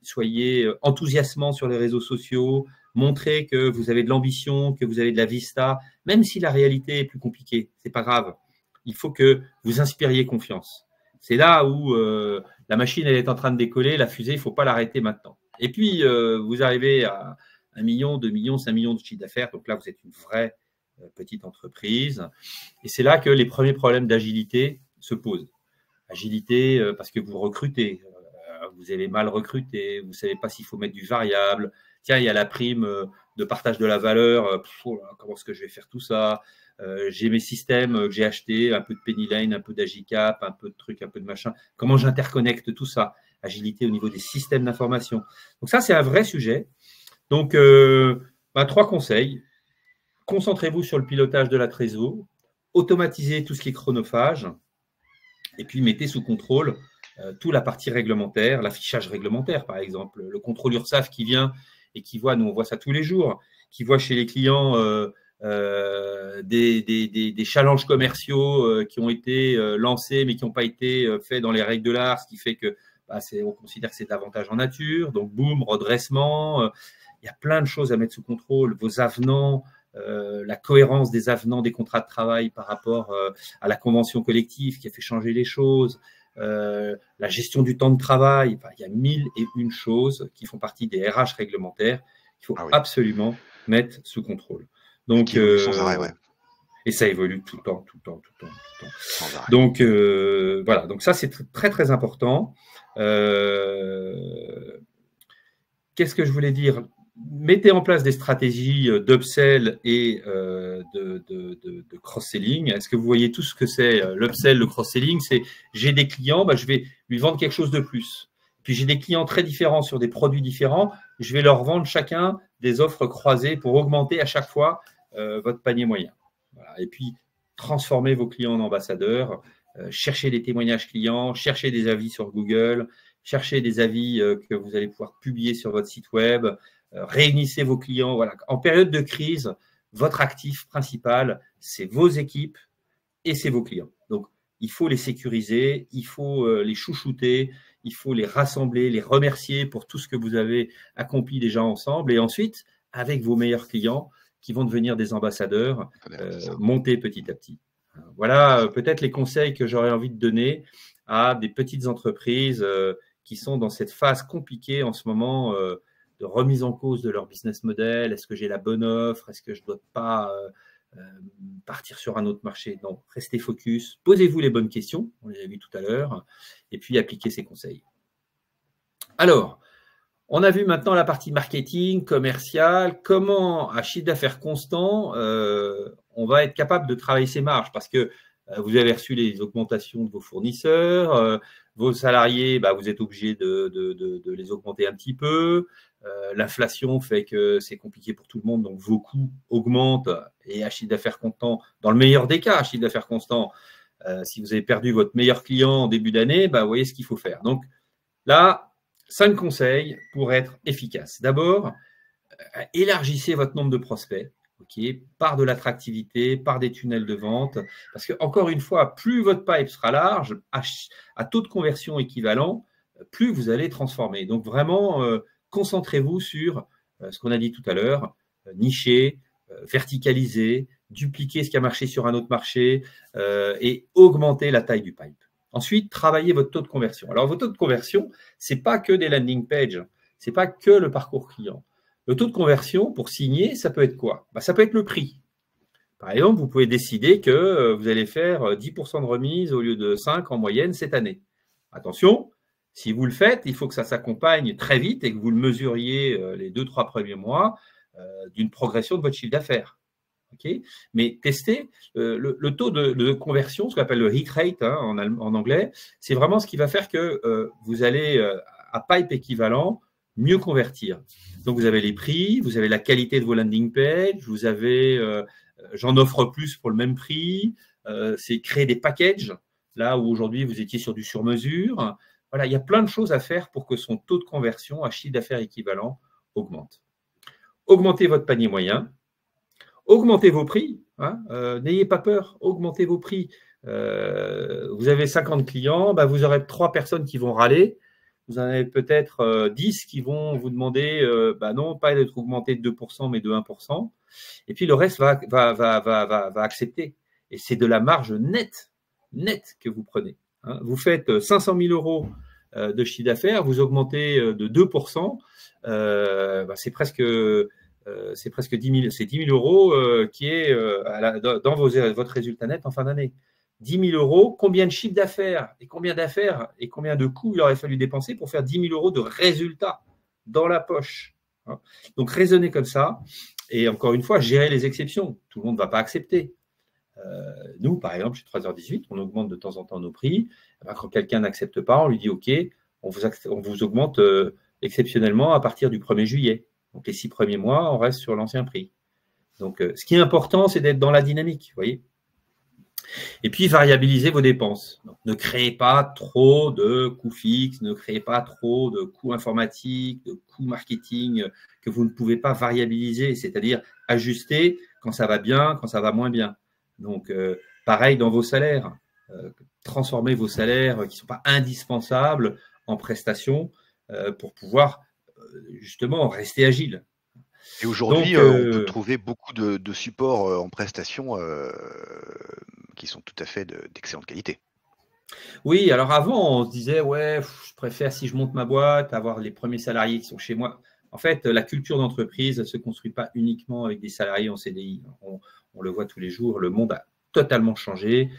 soyez enthousiasmants sur les réseaux sociaux, montrez que vous avez de l'ambition, que vous avez de la vista, même si la réalité est plus compliquée, c'est pas grave. Il faut que vous inspiriez confiance. C'est là où la machine elle est en train de décoller, la fusée, il ne faut pas l'arrêter maintenant. Et puis, vous arrivez à 1 million, 2 millions, 5 millions de chiffre d'affaires, donc là, vous êtes une vraie petite entreprise. Et c'est là que les premiers problèmes d'agilité se posent. Agilité parce que vous recrutez, vous avez mal recruté, vous ne savez pas s'il faut mettre du variable. Tiens, il y a la prime de partage de la valeur. Comment est-ce que je vais faire tout ça? J'ai mes systèmes que j'ai achetés, un peu de Penny Lane, un peu d'Agicap, un peu de trucs, un peu de machin. Comment j'interconnecte tout ça? Agilité au niveau des systèmes d'information. Donc ça, c'est un vrai sujet. Donc, 3 conseils. Concentrez-vous sur le pilotage de la trésor, automatisez tout ce qui est chronophage, et puis mettez sous contrôle toute la partie réglementaire, l'affichage réglementaire, par exemple. Le contrôle URSSAF qui vient et qui voit, nous on voit ça tous les jours, qui voit chez les clients des challenges commerciaux qui ont été lancés mais qui n'ont pas été faits dans les règles de l'art, ce qui fait que on considère que c'est davantage en nature. Donc, boum, redressement. Il y a plein de choses à mettre sous contrôle. Vos avenants, la cohérence des avenants des contrats de travail par rapport à la convention collective qui a fait changer les choses, la gestion du temps de travail. Enfin, il y a 1001 choses qui font partie des RH réglementaires qu'il faut absolument mettre sous contrôle. Donc, sans arrêt, ouais. Et ça évolue tout le temps, tout le temps, tout le temps, tout le temps. Sans arrêt. Donc, voilà. Donc, ça, c'est très, très important. Qu'est-ce que je voulais dire? Mettez en place des stratégies d'upsell et de cross-selling. Est-ce que vous voyez tout ce que c'est l'upsell, le cross-selling? C'est j'ai des clients, je vais lui vendre quelque chose de plus. Puis j'ai des clients très différents sur des produits différents. Je vais leur vendre chacun des offres croisées pour augmenter à chaque fois votre panier moyen. Voilà. Et puis, transformez vos clients en ambassadeurs. Cherchez des témoignages clients, cherchez des avis sur Google, cherchez des avis que vous allez pouvoir publier sur votre site web. Réunissez vos clients. Voilà. En période de crise, votre actif principal, c'est vos équipes et c'est vos clients. Donc, il faut les sécuriser, il faut les chouchouter, il faut les rassembler, les remercier pour tout ce que vous avez accompli déjà ensemble. Et ensuite, avec vos meilleurs clients qui vont devenir des ambassadeurs, monter petit à petit. Voilà peut-être les conseils que j'aurais envie de donner à des petites entreprises qui sont dans cette phase compliquée en ce moment de remise en cause de leur business model. Est-ce que j'ai la bonne offre? Est-ce que je ne dois pas partir sur un autre marché? Non, restez focus, posez-vous les bonnes questions, on les a vu tout à l'heure, et puis appliquez ces conseils. Alors, on a vu maintenant la partie marketing, commercial, comment à chiffre d'affaires constant, on va être capable de travailler ses marges parce que vous avez reçu les augmentations de vos fournisseurs, vos salariés, vous êtes obligé de les augmenter un petit peu. L'inflation fait que c'est compliqué pour tout le monde, donc vos coûts augmentent et à chiffre d'affaires constant, dans le meilleur des cas, à chiffre d'affaires constant, si vous avez perdu votre meilleur client en début d'année, vous voyez ce qu'il faut faire. Donc là, 5 conseils pour être efficace. D'abord, élargissez votre nombre de prospects. Par de l'attractivité, par des tunnels de vente. Parce que, encore une fois, plus votre pipe sera large, à taux de conversion équivalent, plus vous allez transformer. Donc, vraiment, concentrez-vous sur ce qu'on a dit tout à l'heure, nicher, verticaliser, dupliquer ce qui a marché sur un autre marché et augmenter la taille du pipe. Ensuite, travaillez votre taux de conversion. Alors, votre taux de conversion, ce n'est pas que des landing pages, ce n'est pas que le parcours client. Le taux de conversion, pour signer, ça peut être quoi? Ça peut être le prix. Par exemple, vous pouvez décider que vous allez faire 10% de remise au lieu de 5 en moyenne cette année. Attention, si vous le faites, il faut que ça s'accompagne très vite et que vous le mesuriez les 2-3 premiers mois d'une progression de votre chiffre d'affaires. Mais testez le taux de conversion, ce qu'on appelle le hit rate en anglais, c'est vraiment ce qui va faire que vous allez, à pipe équivalent, mieux convertir. Donc, vous avez les prix, vous avez la qualité de vos landing pages, vous avez j'en offre plus pour le même prix, c'est créer des packages, là où aujourd'hui vous étiez sur du sur-mesure. Voilà, il y a plein de choses à faire pour que son taux de conversion à chiffre d'affaires équivalent augmente. Augmentez votre panier moyen, augmentez vos prix, n'ayez pas peur, augmentez vos prix. Vous avez 50 clients, vous aurez 3 personnes qui vont râler. Vous en avez peut-être 10 qui vont vous demander, non, pas d'être augmenté de 2%, mais de 1%. Et puis, le reste va accepter. Et c'est de la marge nette que vous prenez. Vous faites 500 000 euros de chiffre d'affaires, vous augmentez de 2%, c'est presque 10 000 euros qui est dans votre résultat net en fin d'année. 10 000 euros, combien de chiffre d'affaires et combien de coûts il aurait fallu dépenser pour faire 10 000 euros de résultats dans la poche. Donc, raisonnez comme ça. Et encore une fois, gérer les exceptions. Tout le monde ne va pas accepter. Nous, par exemple, chez 3h18, on augmente de temps en temps nos prix. Quand quelqu'un n'accepte pas, on lui dit « OK, on vous augmente exceptionnellement à partir du 1er juillet. » Donc, les 6 premiers mois, on reste sur l'ancien prix. Donc, ce qui est important, c'est d'être dans la dynamique, vous voyez. Et puis, variabilisez vos dépenses. Donc, ne créez pas trop de coûts fixes, ne créez pas trop de coûts informatiques, de coûts marketing que vous ne pouvez pas variabiliser, c'est-à-dire ajuster quand ça va bien, quand ça va moins bien. Donc, pareil dans vos salaires. Transformez vos salaires qui ne sont pas indispensables en prestations pour pouvoir justement rester agile. Et aujourd'hui, on peut trouver beaucoup de supports en prestations qui sont tout à fait d'excellente qualité. Oui, alors avant, on se disait, ouais, je préfère, si je monte ma boîte, avoir les premiers salariés qui sont chez moi. En fait, la culture d'entreprise ne se construit pas uniquement avec des salariés en CDI. on le voit tous les jours, le monde a totalement changé.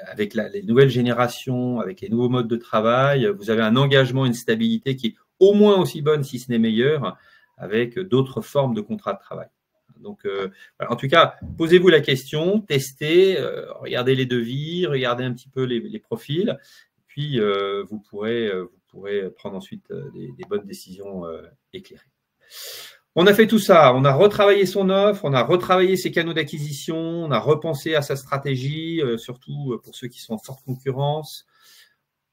Avec les nouvelles générations, avec les nouveaux modes de travail, vous avez un engagement, une stabilité qui est au moins aussi bonne, si ce n'est meilleure, avec d'autres formes de contrat de travail. Donc, voilà. En tout cas, posez-vous la question, testez, regardez les devis, regardez un petit peu les profils, puis vous pourrez prendre ensuite des bonnes décisions éclairées. On a fait tout ça, on a retravaillé son offre, on a retravaillé ses canaux d'acquisition, on a repensé à sa stratégie, surtout pour ceux qui sont en forte concurrence.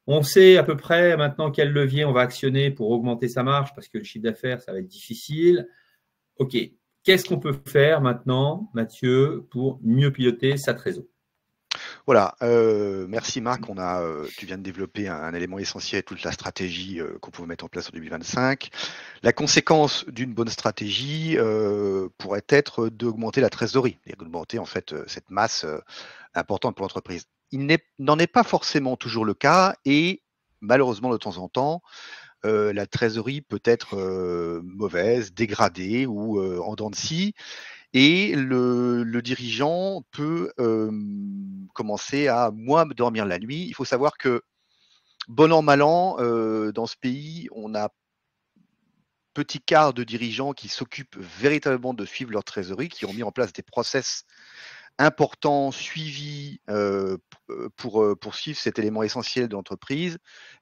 On sait à peu près maintenant quel levier on va actionner pour augmenter sa marge, parce que le chiffre d'affaires, ça va être difficile. OK, qu'est-ce qu'on peut faire maintenant, Mathieu, pour mieux piloter sa trésorerie? Voilà, merci Marc. Tu viens de développer un élément essentiel, toute la stratégie qu'on pouvait mettre en place en 2025. La conséquence d'une bonne stratégie pourrait être d'augmenter la trésorerie, et d'augmenter en fait cette masse importante pour l'entreprise. Il n'en est pas forcément toujours le cas et malheureusement de temps en temps, la trésorerie peut être mauvaise, dégradée ou en dents de scie. Et le dirigeant peut commencer à moins dormir la nuit. Il faut savoir que, bon an, mal an, dans ce pays, on a petit quart de dirigeants qui s'occupent véritablement de suivre leur trésorerie, qui ont mis en place des process importants, suivis pour suivre cet élément essentiel de l'entreprise.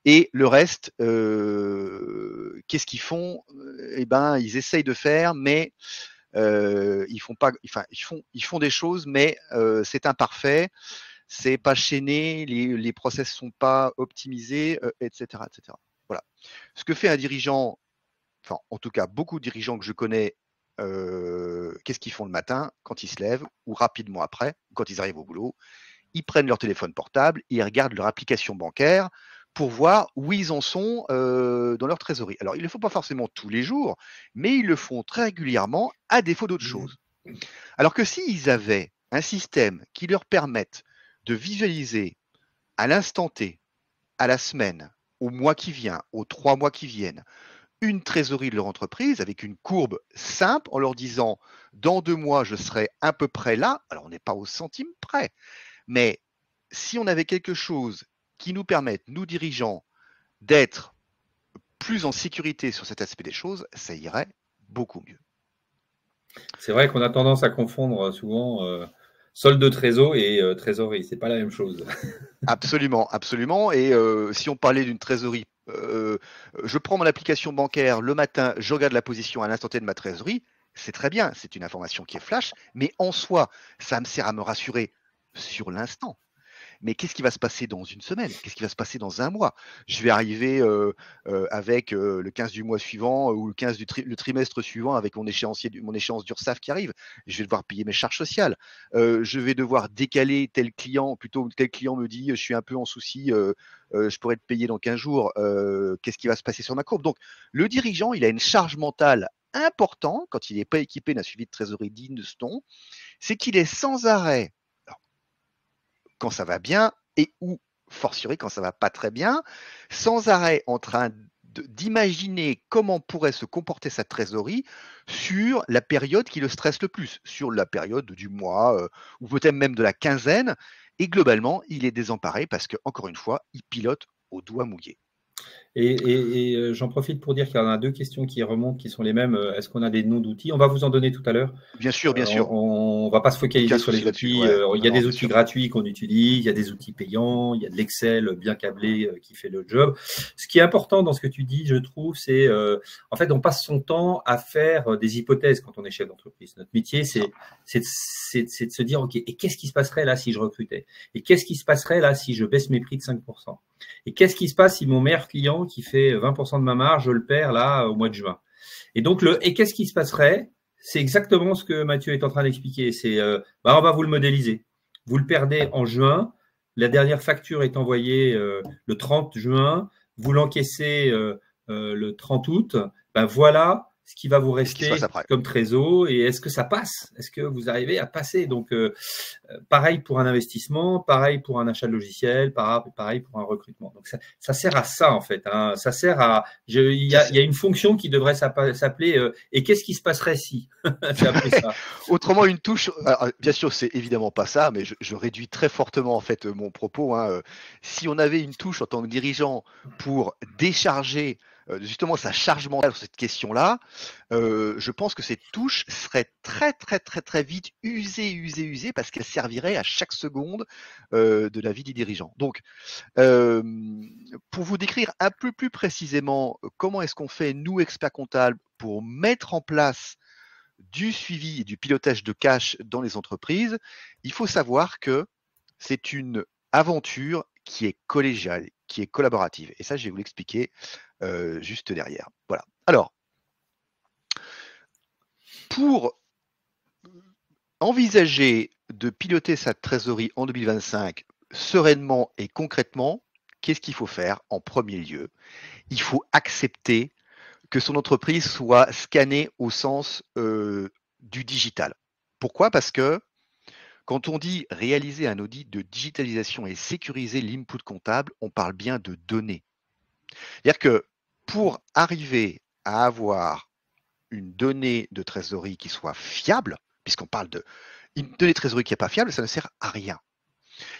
Et le reste, qu'est-ce qu'ils font? Eh ben, ils essayent de faire, mais ils font des choses, mais c'est imparfait, c'est pas chaîné, les process sont pas optimisés, etc., etc. Voilà. Ce que fait un dirigeant, enfin en tout cas beaucoup de dirigeants que je connais, qu'est-ce qu'ils font le matin quand ils se lèvent ou rapidement après, quand ils arrivent au boulot? Ils prennent leur téléphone portable et ils regardent leur application bancaire pour voir où ils en sont dans leur trésorerie. Alors, ils ne le font pas forcément tous les jours, mais ils le font très régulièrement à défaut d'autre chose. Alors que s'ils avaient un système qui leur permette de visualiser à l'instant T, à la semaine, au mois qui vient, aux 3 mois qui viennent, une trésorerie de leur entreprise avec une courbe simple en leur disant dans 2 mois, je serai à peu près là. Alors, on n'est pas au centime près, mais si on avait quelque chose qui nous permette, nous dirigeants, d'être plus en sécurité sur cet aspect des choses, ça irait beaucoup mieux. C'est vrai qu'on a tendance à confondre souvent solde de trésor et trésorerie. C'est pas la même chose. Absolument, absolument. Et si on parlait d'une trésorerie, je prends mon application bancaire le matin, je regarde la position à l'instant T de ma trésorerie, c'est très bien, c'est une information qui est flash, mais en soi, ça me sert à me rassurer sur l'instant. Mais qu'est-ce qui va se passer dans une semaine? Qu'est-ce qui va se passer dans un mois? Je vais arriver avec le 15 du mois suivant ou le 15 le trimestre suivant avec mon échéance d'URSSAF qui arrive. Je vais devoir payer mes charges sociales. Je vais devoir décaler tel client, plutôt tel client me dit je suis un peu en souci, je pourrais te payer dans 15 jours. Qu'est-ce qui va se passer sur ma courbe? Donc, le dirigeant, il a une charge mentale importante quand il n'est pas équipé d'un suivi de trésorerie digne de ce nom. C'est qu'il est sans arrêt quand ça va bien et ou fortiori quand ça va pas très bien, sans arrêt en train d'imaginer comment pourrait se comporter sa trésorerie sur la période qui le stresse le plus, sur la période du mois ou peut-être même de la quinzaine. Et globalement, il est désemparé parce que, encore une fois, il pilote au doigt mouillé. Et j'en profite pour dire qu'il y en a 2 questions qui remontent, qui sont les mêmes. Est-ce qu'on a des noms d'outils? On va vous en donner tout à l'heure. Bien sûr, bien sûr. On ne va pas se focaliser sur les outils. Ouais. Il y a des outils gratuits qu'on utilise, il y a des outils payants, il y a de l'Excel bien câblé qui fait le job. Ce qui est important dans ce que tu dis, je trouve, c'est en fait, on passe son temps à faire des hypothèses quand on est chef d'entreprise. Notre métier, c'est de se dire, OK, et qu'est-ce qui se passerait là si je recrutais? Et qu'est-ce qui se passerait là si je baisse mes prix de 5%? Et qu'est-ce qui se passe si mon meilleur client qui fait 20% de ma marge, je le perds là au mois de juin? Et donc, et qu'est-ce qui se passerait? C'est exactement ce que Mathieu est en train d'expliquer. C'est, on va vous le modéliser. Vous le perdez en juin. La dernière facture est envoyée le 30 juin. Vous l'encaissez le 30 août. Ben voilà ce qui va vous Ce qui se passe rester après. comme trésor et est-ce que ça passe? Est-ce que vous arrivez à passer? Donc, pareil pour un investissement, pareil pour un achat de logiciel, pareil pour un recrutement. Donc, ça sert à ça, en fait. Hein. Ça sert à… Il y a une fonction qui devrait s'appeler et qu'est-ce qui se passerait si? C'est un peu ça. Autrement, une touche, alors, bien sûr, c'est évidemment pas ça, mais je réduis très fortement en fait mon propos. Hein. Si on avait une touche en tant que dirigeant pour décharger justement sa charge mentale sur cette question-là, je pense que cette touche serait très vite usée parce qu'elle servirait à chaque seconde de la vie du dirigeant. Donc, pour vous décrire un peu plus précisément comment est-ce qu'on fait, nous, experts comptables, pour mettre en place du suivi et du pilotage de cash dans les entreprises, il faut savoir que c'est une aventure qui est collégiale, qui est collaborative. Et ça, je vais vous l'expliquer juste derrière. Voilà. Alors, pour envisager de piloter sa trésorerie en 2025 sereinement et concrètement, qu'est-ce qu'il faut faire en premier lieu? Il faut accepter que son entreprise soit scannée au sens du digital. Pourquoi? Parce que quand on dit réaliser un audit de digitalisation et sécuriser l'input comptable, on parle bien de données. C'est-à-dire que pour arriver à avoir une donnée de trésorerie qui soit fiable, puisqu'on parle une donnée de trésorerie qui n'est pas fiable, ça ne sert à rien.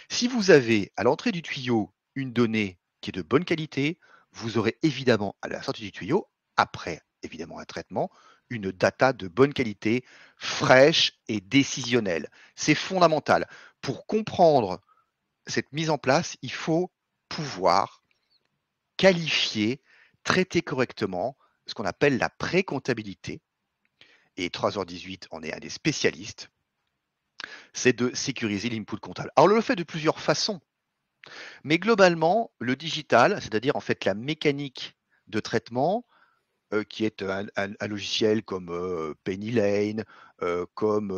Si vous avez à l'entrée du tuyau une donnée qui est de bonne qualité, vous aurez évidemment à la sortie du tuyau, après évidemment un traitement, une data de bonne qualité, fraîche et décisionnelle. C'est fondamental. Pour comprendre cette mise en place, il faut pouvoir qualifier, traiter correctement ce qu'on appelle la pré-comptabilité. Et 3h18 en est un des spécialistes. C'est de sécuriser l'input comptable. Alors, on le fait de plusieurs façons. Mais globalement, le digital, c'est-à-dire en fait la mécanique de traitement, qui est un logiciel comme Penny Lane, comme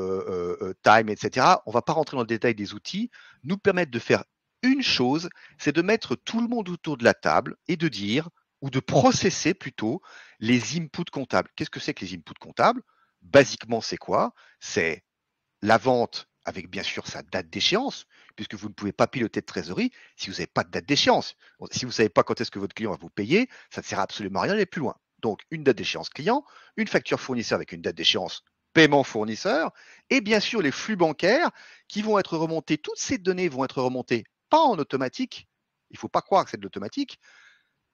Time, etc. On ne va pas rentrer dans le détail des outils, nous permettent de faire une chose, c'est de mettre tout le monde autour de la table et de dire, ou de processer plutôt, les inputs comptables. Qu'est-ce que c'est que les inputs comptables? Basiquement, c'est quoi? C'est la vente avec bien sûr sa date d'échéance, puisque vous ne pouvez pas piloter de trésorerie si vous n'avez pas de date d'échéance. Si vous ne savez pas quand est-ce que votre client va vous payer, ça ne sert absolument à rien d'aller plus loin. Donc, une date d'échéance client, une facture fournisseur avec une date d'échéance paiement fournisseur, et bien sûr les flux bancaires qui vont être remontés. Toutes ces données vont être remontées pas en automatique. Il ne faut pas croire que c'est de l'automatique.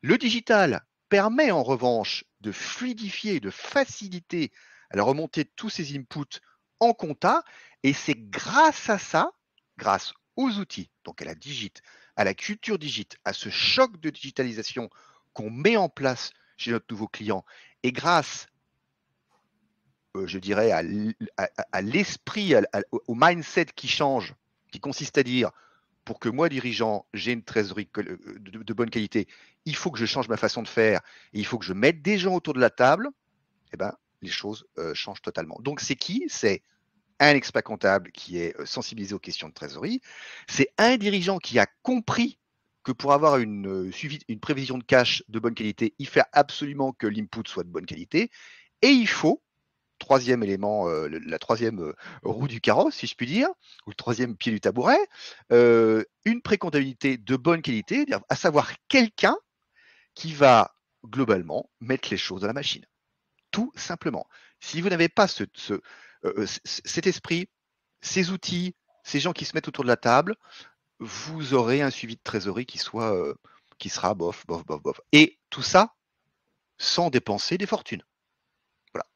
Le digital permet en revanche de fluidifier, de faciliter la remontée de tous ces inputs en compta, et c'est grâce à ça, grâce aux outils, donc à la digite, à la culture digite, à ce choc de digitalisation qu'on met en place chez notre nouveau client, et grâce, je dirais, à l'esprit, au mindset qui change, qui consiste à dire, pour que moi, dirigeant, j'ai une trésorerie de bonne qualité, il faut que je change ma façon de faire, et il faut que je mette des gens autour de la table, eh ben, les choses changent totalement. Donc, c'est qui? C'est un expert comptable qui est sensibilisé aux questions de trésorerie. C'est un dirigeant qui a compris que pour avoir une prévision de cash de bonne qualité, il fait absolument que l'input soit de bonne qualité. Et il faut, troisième élément, la troisième roue du carrosse, si je puis dire, ou le troisième pied du tabouret, une pré-comptabilité de bonne qualité, à savoir quelqu'un qui va globalement mettre les choses à la machine. Tout simplement. Si vous n'avez pas cet esprit, ces outils, ces gens qui se mettent autour de la table, vous aurez un suivi de trésorerie qui sera bof. Et tout ça sans dépenser des fortunes. Voilà.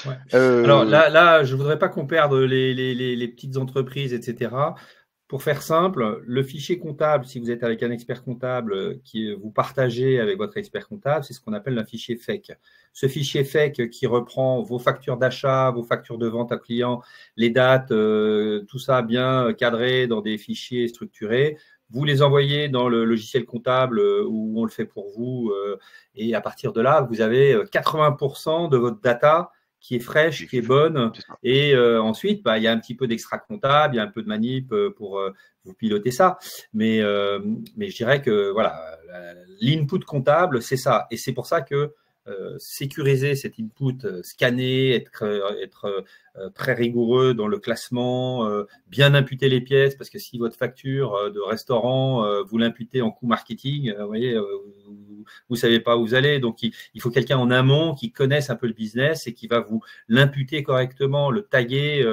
Ouais. Alors là, je ne voudrais pas qu'on perde les petites entreprises, etc. Pour faire simple, le fichier comptable, si vous êtes avec un expert comptable qui vous partagez avec votre expert comptable, c'est ce qu'on appelle un fichier FEC. Ce fichier FEC qui reprend vos factures d'achat, vos factures de vente à client, les dates, tout ça bien cadré dans des fichiers structurés. Vous les envoyez dans le logiciel comptable où on le fait pour vous. Et à partir de là, vous avez 80% de votre data qui est fraîche, qui est bonne. Et ensuite, il y a un petit peu d'extra comptable, il y a un peu de manip pour vous piloter ça. Mais je dirais que voilà, l'input comptable, c'est ça. Et c'est pour ça que sécuriser cet input, scanner, être très rigoureux dans le classement, bien imputer les pièces, parce que si votre facture de restaurant, vous l'imputez en coût marketing, vous voyez, vous savez pas où vous allez. Donc, il faut quelqu'un en amont qui connaisse un peu le business et qui va vous l'imputer correctement, le tailler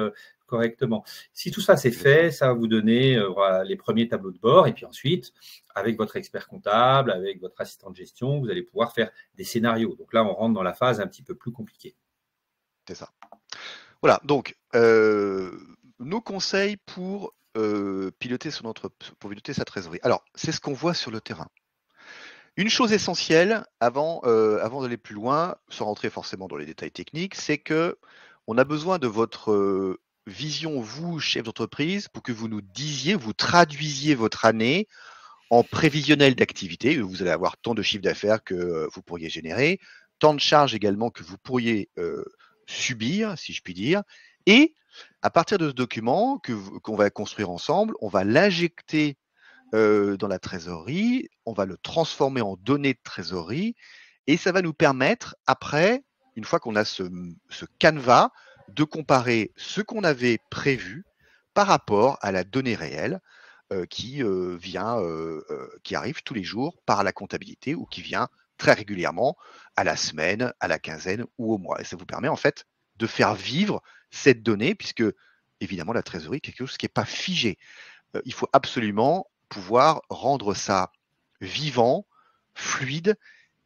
correctement. Si tout ça c'est fait, ça va vous donner voilà, les premiers tableaux de bord. Et puis ensuite, avec votre expert comptable, avec votre assistant de gestion, vous allez pouvoir faire des scénarios. Donc là, on rentre dans la phase un petit peu plus compliquée. C'est ça. Voilà, donc nos conseils pour piloter sa trésorerie. Alors, c'est ce qu'on voit sur le terrain. Une chose essentielle avant d'aller plus loin, sans rentrer forcément dans les détails techniques, c'est que on a besoin de votre vision, vous, chef d'entreprise, pour que vous nous disiez, vous traduisiez votre année en prévisionnel d'activité. Vous allez avoir tant de chiffre d'affaires que vous pourriez générer, tant de charges également que vous pourriez subir, si je puis dire. Et à partir de ce document qu'on va construire ensemble, on va l'injecter dans la trésorerie, on va le transformer en données de trésorerie et ça va nous permettre après, une fois qu'on a ce canevas, de comparer ce qu'on avait prévu par rapport à la donnée réelle qui arrive tous les jours par la comptabilité ou qui vient très régulièrement à la semaine, à la quinzaine ou au mois. Et ça vous permet en fait de faire vivre cette donnée puisque évidemment la trésorerie est quelque chose qui n'est pas figé. Il faut absolument pouvoir rendre ça vivant, fluide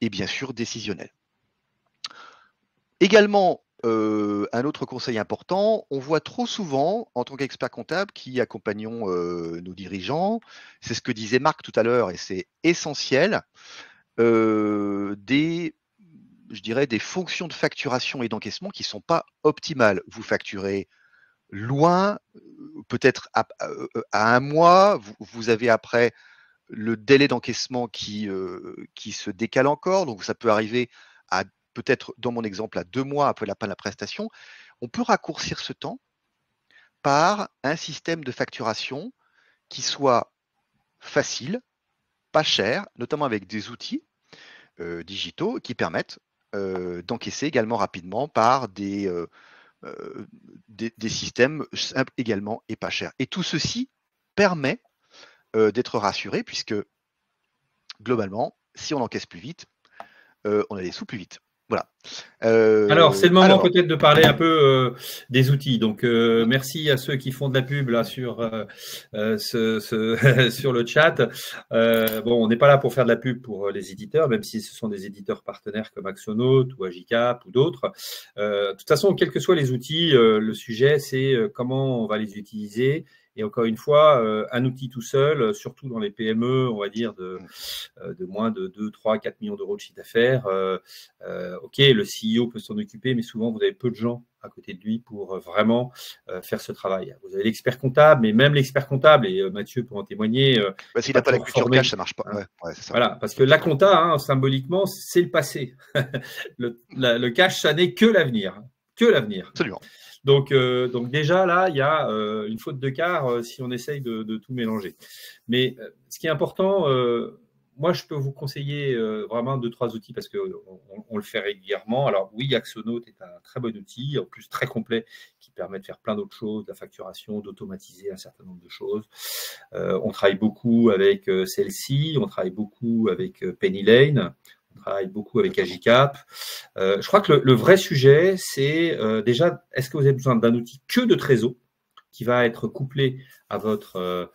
et bien sûr décisionnel. Également, un autre conseil important, on voit trop souvent, en tant qu'expert comptable qui accompagnons nos dirigeants, c'est ce que disait Marc tout à l'heure et c'est essentiel, des fonctions de facturation et d'encaissement qui ne sont pas optimales. Vous facturez loin, peut-être à un mois, vous avez après le délai d'encaissement qui se décale encore, donc ça peut arriver à peut-être, dans mon exemple, à 2 mois après la prestation. On peut raccourcir ce temps par un système de facturation qui soit facile, pas cher, notamment avec des outils digitaux qui permettent d'encaisser également rapidement par des systèmes simples également et pas chers. Et tout ceci permet d'être rassuré puisque globalement, si on encaisse plus vite, on a des sous plus vite. Voilà. Alors, c'est le moment peut-être de parler un peu des outils. Donc, merci à ceux qui font de la pub là sur sur le chat. Bon, on n'est pas là pour faire de la pub pour les éditeurs, même si ce sont des éditeurs partenaires comme Axonote ou Agicap ou d'autres. De toute façon, quels que soient les outils, le sujet, c'est comment on va les utiliser. Et encore une fois, un outil tout seul, surtout dans les PME, on va dire de moins de 2, 3, 4 millions d'euros de chiffre d'affaires. OK, le CEO peut s'en occuper, mais souvent, vous avez peu de gens à côté de lui pour vraiment faire ce travail. Vous avez l'expert comptable, mais même l'expert comptable, et Mathieu peut en témoigner. S'il n'a pas la culture cash, ça ne marche pas. Ouais, c'est ça. Voilà, parce que la compta, symboliquement, c'est le passé. le cash, ça n'est que l'avenir. Que l'avenir. Absolument. Donc déjà, là, il y a une faute de quart si on essaye de tout mélanger. Mais ce qui est important, moi, je peux vous conseiller vraiment 2, 3 outils parce qu'on le fait régulièrement. Alors oui, Axonote est un très bon outil, en plus très complet, qui permet de faire plein d'autres choses, de la facturation, d'automatiser un certain nombre de choses. On travaille beaucoup avec celle-ci, on travaille beaucoup avec Penny Lane. On travaille beaucoup avec Agicap. Je crois que le vrai sujet, c'est déjà, est-ce que vous avez besoin d'un outil que de trésor qui va être couplé à votre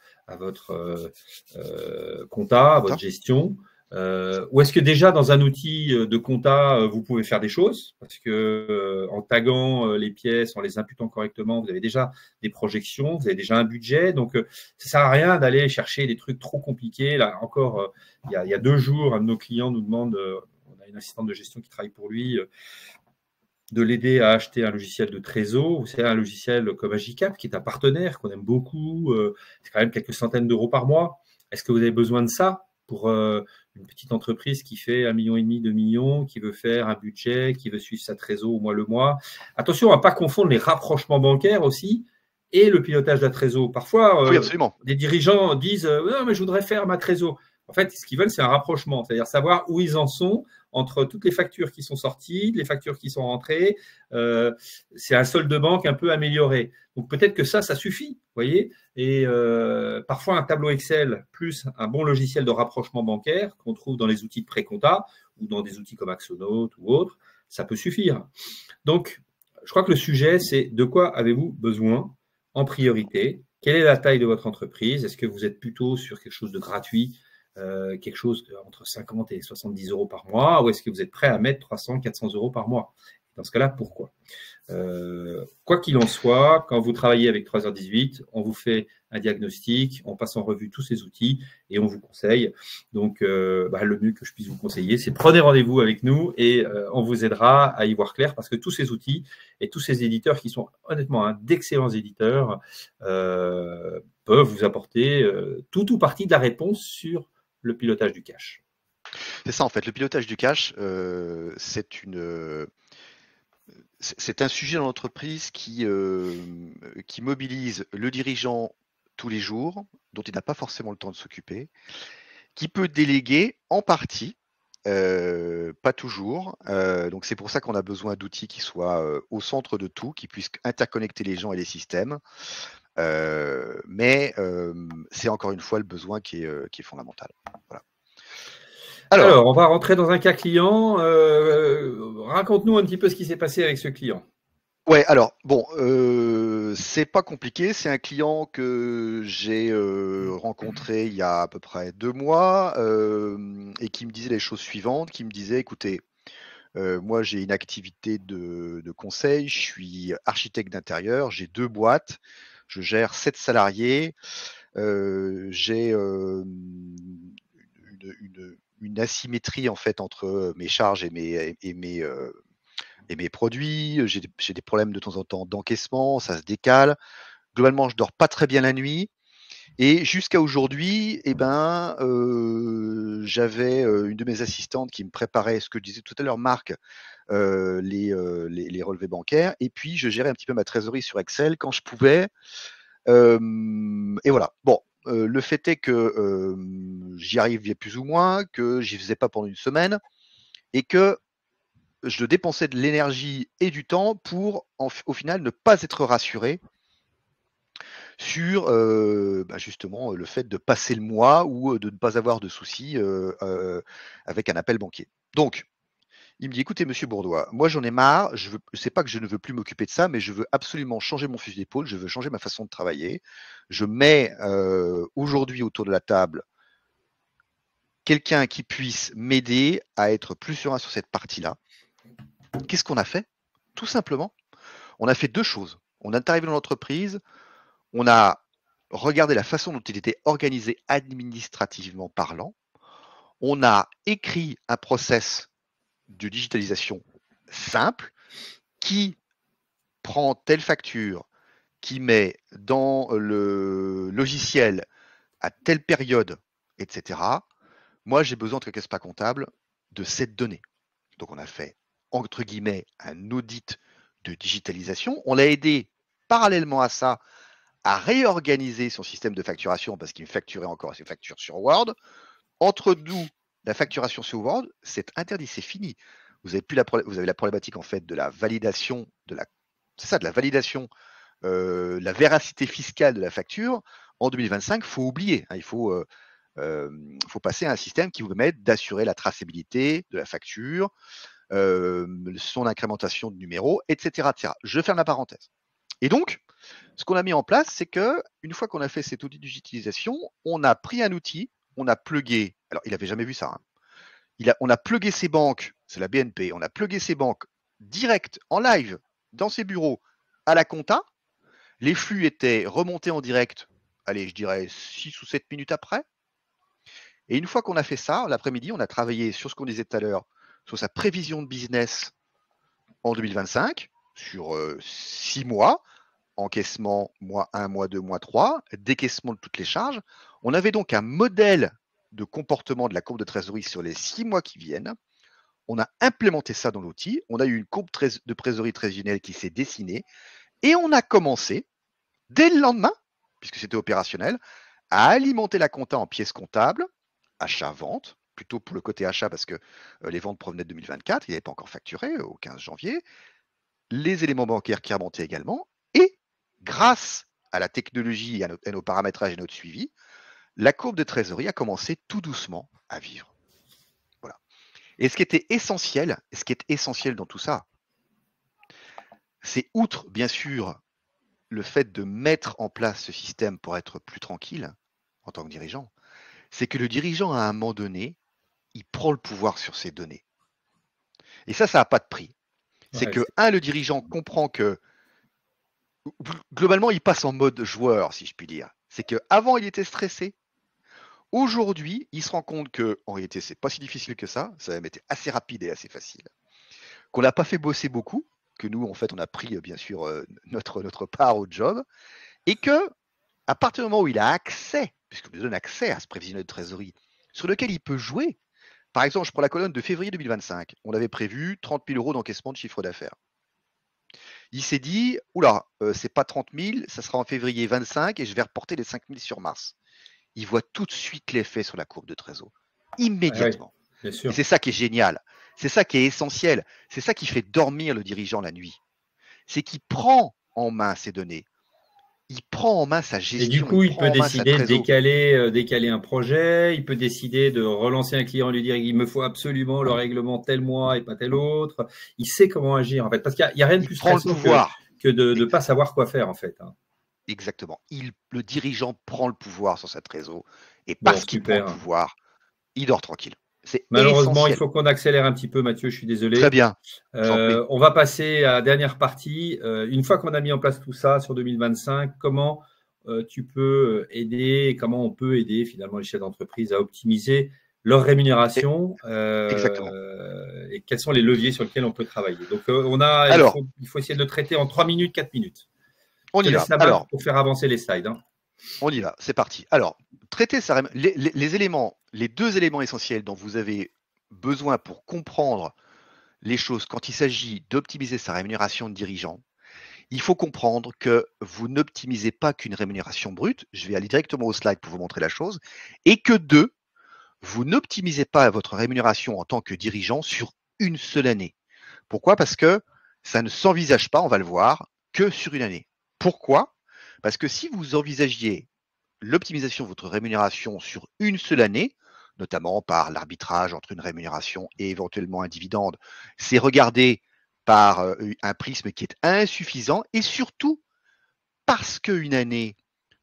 compta, à votre gestion, ou est-ce que déjà dans un outil de compta, vous pouvez faire des choses parce que en taguant les pièces, en les imputant correctement, vous avez déjà des projections, vous avez déjà un budget, donc ça ne sert à rien d'aller chercher des trucs trop compliqués. Là encore, il y a 2 jours, un de nos clients nous demande, on a une assistante de gestion qui travaille pour lui, de l'aider à acheter un logiciel de trésor. Vous savez, un logiciel comme Agicap, qui est un partenaire qu'on aime beaucoup, c'est quand même quelques centaines d'euros par mois. Est-ce que vous avez besoin de ça pour une petite entreprise qui fait 1,5 million, 2 millions, qui veut faire un budget, qui veut suivre sa trésor au mois le mois? Attention à ne pas confondre les rapprochements bancaires aussi et le pilotage de la trésor. Parfois, oui, absolument. des dirigeants disent « Non, mais je voudrais faire ma trésor ». En fait, ce qu'ils veulent, c'est un rapprochement, c'est-à-dire savoir où ils en sont entre toutes les factures qui sont sorties, les factures qui sont rentrées. C'est un solde de banque un peu amélioré. Donc peut-être que ça suffit, vous voyez. Et parfois, un tableau Excel plus un bon logiciel de rapprochement bancaire qu'on trouve dans les outils de pré-compta ou dans des outils comme Axonote ou autres, ça peut suffire. Donc, je crois que le sujet, c'est de quoi avez-vous besoin en priorité? Quelle est la taille de votre entreprise? Est-ce que vous êtes plutôt sur quelque chose de gratuit, quelque chose entre 50 et 70 euros par mois, ou est-ce que vous êtes prêt à mettre 300, 400 euros par mois? Dans ce cas-là, pourquoi? Quoi qu'il en soit, quand vous travaillez avec 3h18, on vous fait un diagnostic, on passe en revue tous ces outils et on vous conseille. Donc, le mieux que je puisse vous conseiller, c'est prenez rendez-vous avec nous et on vous aidera à y voir clair parce que tous ces outils et tous ces éditeurs qui sont honnêtement d'excellents éditeurs peuvent vous apporter tout ou partie de la réponse sur le pilotage du cash. C'est ça en fait, le pilotage du cash, c'est un sujet dans l'entreprise qui mobilise le dirigeant tous les jours, dont il n'a pas forcément le temps de s'occuper, qui peut déléguer en partie, pas toujours. Donc c'est pour ça qu'on a besoin d'outils qui soient au centre de tout, qui puissent interconnecter les gens et les systèmes. Mais c'est encore une fois le besoin qui est fondamental. Voilà. Alors, on va rentrer dans un cas client. Raconte-nous un petit peu ce qui s'est passé avec ce client. Ouais, alors bon, c'est pas compliqué. C'est un client que j'ai rencontré il y a à peu près 2 mois et qui me disait les choses suivantes, qui me disait, écoutez, moi j'ai une activité de conseil, je suis architecte d'intérieur, j'ai 2 boîtes, je gère 7 salariés, j'ai une asymétrie en fait entre mes charges et mes produits, j'ai des problèmes de temps en temps d'encaissement, ça se décale. Globalement, je dors pas très bien la nuit. Et jusqu'à aujourd'hui, j'avais une de mes assistantes qui me préparait ce que disait tout à l'heure Marc, les relevés bancaires. Et puis, je gérais un petit peu ma trésorerie sur Excel quand je pouvais. Et voilà. Bon, le fait est que j'y arrivais plus ou moins, que j'y faisais pas pendant une semaine et que je dépensais de l'énergie et du temps pour, au final, ne pas être rassuré sur justement le fait de passer le mois ou de ne pas avoir de soucis avec un appel banquier. Donc, il me dit, écoutez, monsieur Bourdois, moi j'en ai marre, c'est pas que je ne veux plus m'occuper de ça, mais je veux absolument changer mon fusil d'épaule, je veux changer ma façon de travailler. Je mets aujourd'hui autour de la table quelqu'un qui puisse m'aider à être plus serein sur cette partie-là. Qu'est-ce qu'on a fait? Tout simplement, on a fait 2 choses. On est arrivé dans l'entreprise, on a regardé la façon dont il était organisé administrativement parlant. On a écrit un process de digitalisation simple qui prend telle facture, qui met dans le logiciel à telle période, etc. Moi, j'ai besoin, en tant qu'expert comptable, de cette donnée. Donc, on a fait, entre guillemets, un audit de digitalisation. On l'a aidé, parallèlement à ça, à réorganiser son système de facturation parce qu'il me facturait encore ses factures sur Word. Entre nous, la facturation sur Word, c'est interdit, c'est fini. Vous avez la problématique en fait de la validation de la validation, la véracité fiscale de la facture. En 2025, il faut oublier. Il faut passer à un système qui vous permet d'assurer la traçabilité de la facture, son incrémentation de numéros, etc., etc. Je ferme la parenthèse. Et donc, ce qu'on a mis en place, c'est que une fois qu'on a fait cet outil d'utilisation, on a pris un outil, on a plugué. Alors, il n'avait jamais vu ça. On a plugué ses banques, c'est la BNP, on a plugué ses banques direct, en live, dans ses bureaux, à la compta. Les flux étaient remontés en direct, allez, je dirais 6 ou 7 minutes après. Et une fois qu'on a fait ça, l'après-midi, on a travaillé sur ce qu'on disait tout à l'heure, sur sa prévision de business en 2025, sur 6 mois, encaissement mois 1, mois 2, mois 3, décaissement de toutes les charges. On avait donc un modèle de comportement de la courbe de trésorerie sur les 6 mois qui viennent. On a implémenté ça dans l'outil. On a eu une courbe de trésorerie prévisionnelle qui s'est dessinée. Et on a commencé, dès le lendemain, puisque c'était opérationnel, à alimenter la compta en pièces comptables, achat-vente, plutôt pour le côté achat parce que les ventes provenaient de 2024, il n'avait pas encore facturé au 15 janvier, les éléments bancaires qui remontaient également, et grâce à la technologie, à nos paramétrages et notre suivi, la courbe de trésorerie a commencé tout doucement à vivre. Voilà. Et ce qui était essentiel, dans tout ça, c'est outre, bien sûr, le fait de mettre en place ce système pour être plus tranquille en tant que dirigeant, c'est que le dirigeant, à un moment donné, il prend le pouvoir sur ses données. Et ça n'a pas de prix. C'est que, le dirigeant comprend que, globalement, il passe en mode joueur, si je puis dire. C'est qu'avant, il était stressé. Aujourd'hui, il se rend compte que, en réalité, c'est pas si difficile que ça a même été assez rapide et assez facile. Qu'on l'a pas fait bosser beaucoup, que nous, en fait, on a pris, bien sûr, notre part au job, et que, à partir du moment où il a accès, puisqu'on lui donne accès à ce prévisionnel de trésorerie, sur lequel il peut jouer. Par exemple, je prends la colonne de février 2025. On avait prévu 30 000 € d'encaissement de chiffre d'affaires. Il s'est dit, oula, c'est pas 30 000, ça sera en février 25 et je vais reporter les 5 000 sur mars. Il voit tout de suite l'effet sur la courbe de trésor, immédiatement. Bien sûr. Et c'est ça qui est génial, c'est ça qui est essentiel, c'est ça qui fait dormir le dirigeant la nuit. C'est qu'il prend en main ses données. Il prend en main sa gestion. Et du coup, il peut décider de décaler un projet, il peut décider de relancer un client et lui dire il me faut absolument le règlement tel mois et pas tel autre. Il sait comment agir en fait, parce qu'il n'y a rien de plus stressant que de ne pas savoir quoi faire en fait. Exactement. Le dirigeant prend le pouvoir sur sa trésor et parce qu'il prend le pouvoir, il dort tranquille. Malheureusement, essentiel. Il faut qu'on accélère un petit peu, Mathieu, je suis désolé. Très bien. On va passer à la dernière partie. Une fois qu'on a mis en place tout ça sur 2025, comment tu peux aider, comment on peut aider finalement les chefs d'entreprise à optimiser leur rémunération et quels sont les leviers sur lesquels on peut travailler. Donc, il faut essayer de le traiter en 3 minutes, 4 minutes. On y va. Alors, pour faire avancer les slides. On y va, c'est parti. Alors, traiter les deux éléments essentiels dont vous avez besoin pour comprendre les choses quand il s'agit d'optimiser sa rémunération de dirigeant, il faut comprendre que vous n'optimisez pas qu'une rémunération brute, je vais aller directement au slide pour vous montrer la chose, et que vous n'optimisez pas votre rémunération en tant que dirigeant sur une seule année. Pourquoi? Parce que ça ne s'envisage pas, on va le voir, que sur une année. Pourquoi? Parce que si vous envisagiez l'optimisation de votre rémunération sur une seule année, notamment par l'arbitrage entre une rémunération et éventuellement un dividende, c'est regardé par un prisme qui est insuffisant et surtout parce qu'une année,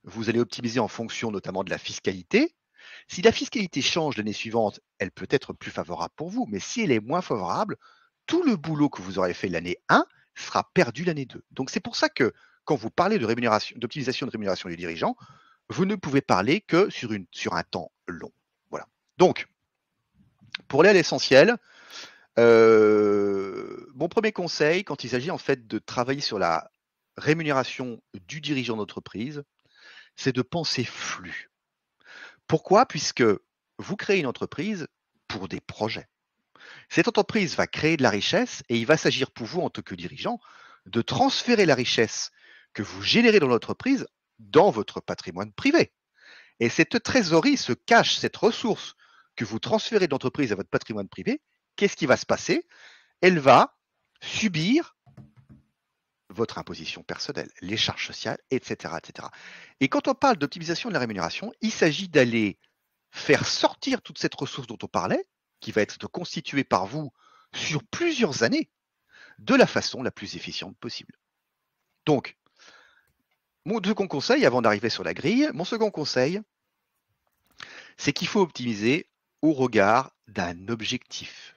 vous allez optimiser en fonction notamment de la fiscalité. Si la fiscalité change l'année suivante, elle peut être plus favorable pour vous, mais si elle est moins favorable, tout le boulot que vous aurez fait l'année 1 sera perdu l'année 2. Donc c'est pour ça que quand vous parlez d'optimisation de rémunération des dirigeants, vous ne pouvez parler que sur un temps long. Voilà. Donc, pour aller à l'essentiel, mon premier conseil, quand il s'agit en fait de travailler sur la rémunération du dirigeant d'entreprise, c'est de penser flux. Pourquoi? Puisque vous créez une entreprise pour des projets. Cette entreprise va créer de la richesse et il va s'agir pour vous en tant que dirigeant de transférer la richesse que vous générez dans l'entreprise dans votre patrimoine privé. Et cette trésorerie se cache, cette ressource que vous transférez de l'entreprise à votre patrimoine privé, qu'est-ce qui va se passer? Elle va subir votre imposition personnelle, les charges sociales, etc., etc. Et quand on parle d'optimisation de la rémunération, il s'agit d'aller faire sortir toute cette ressource dont on parlait, qui va être constituée par vous sur plusieurs années, de la façon la plus efficiente possible. Donc, mon second conseil, avant d'arriver sur la grille, c'est qu'il faut optimiser au regard d'un objectif.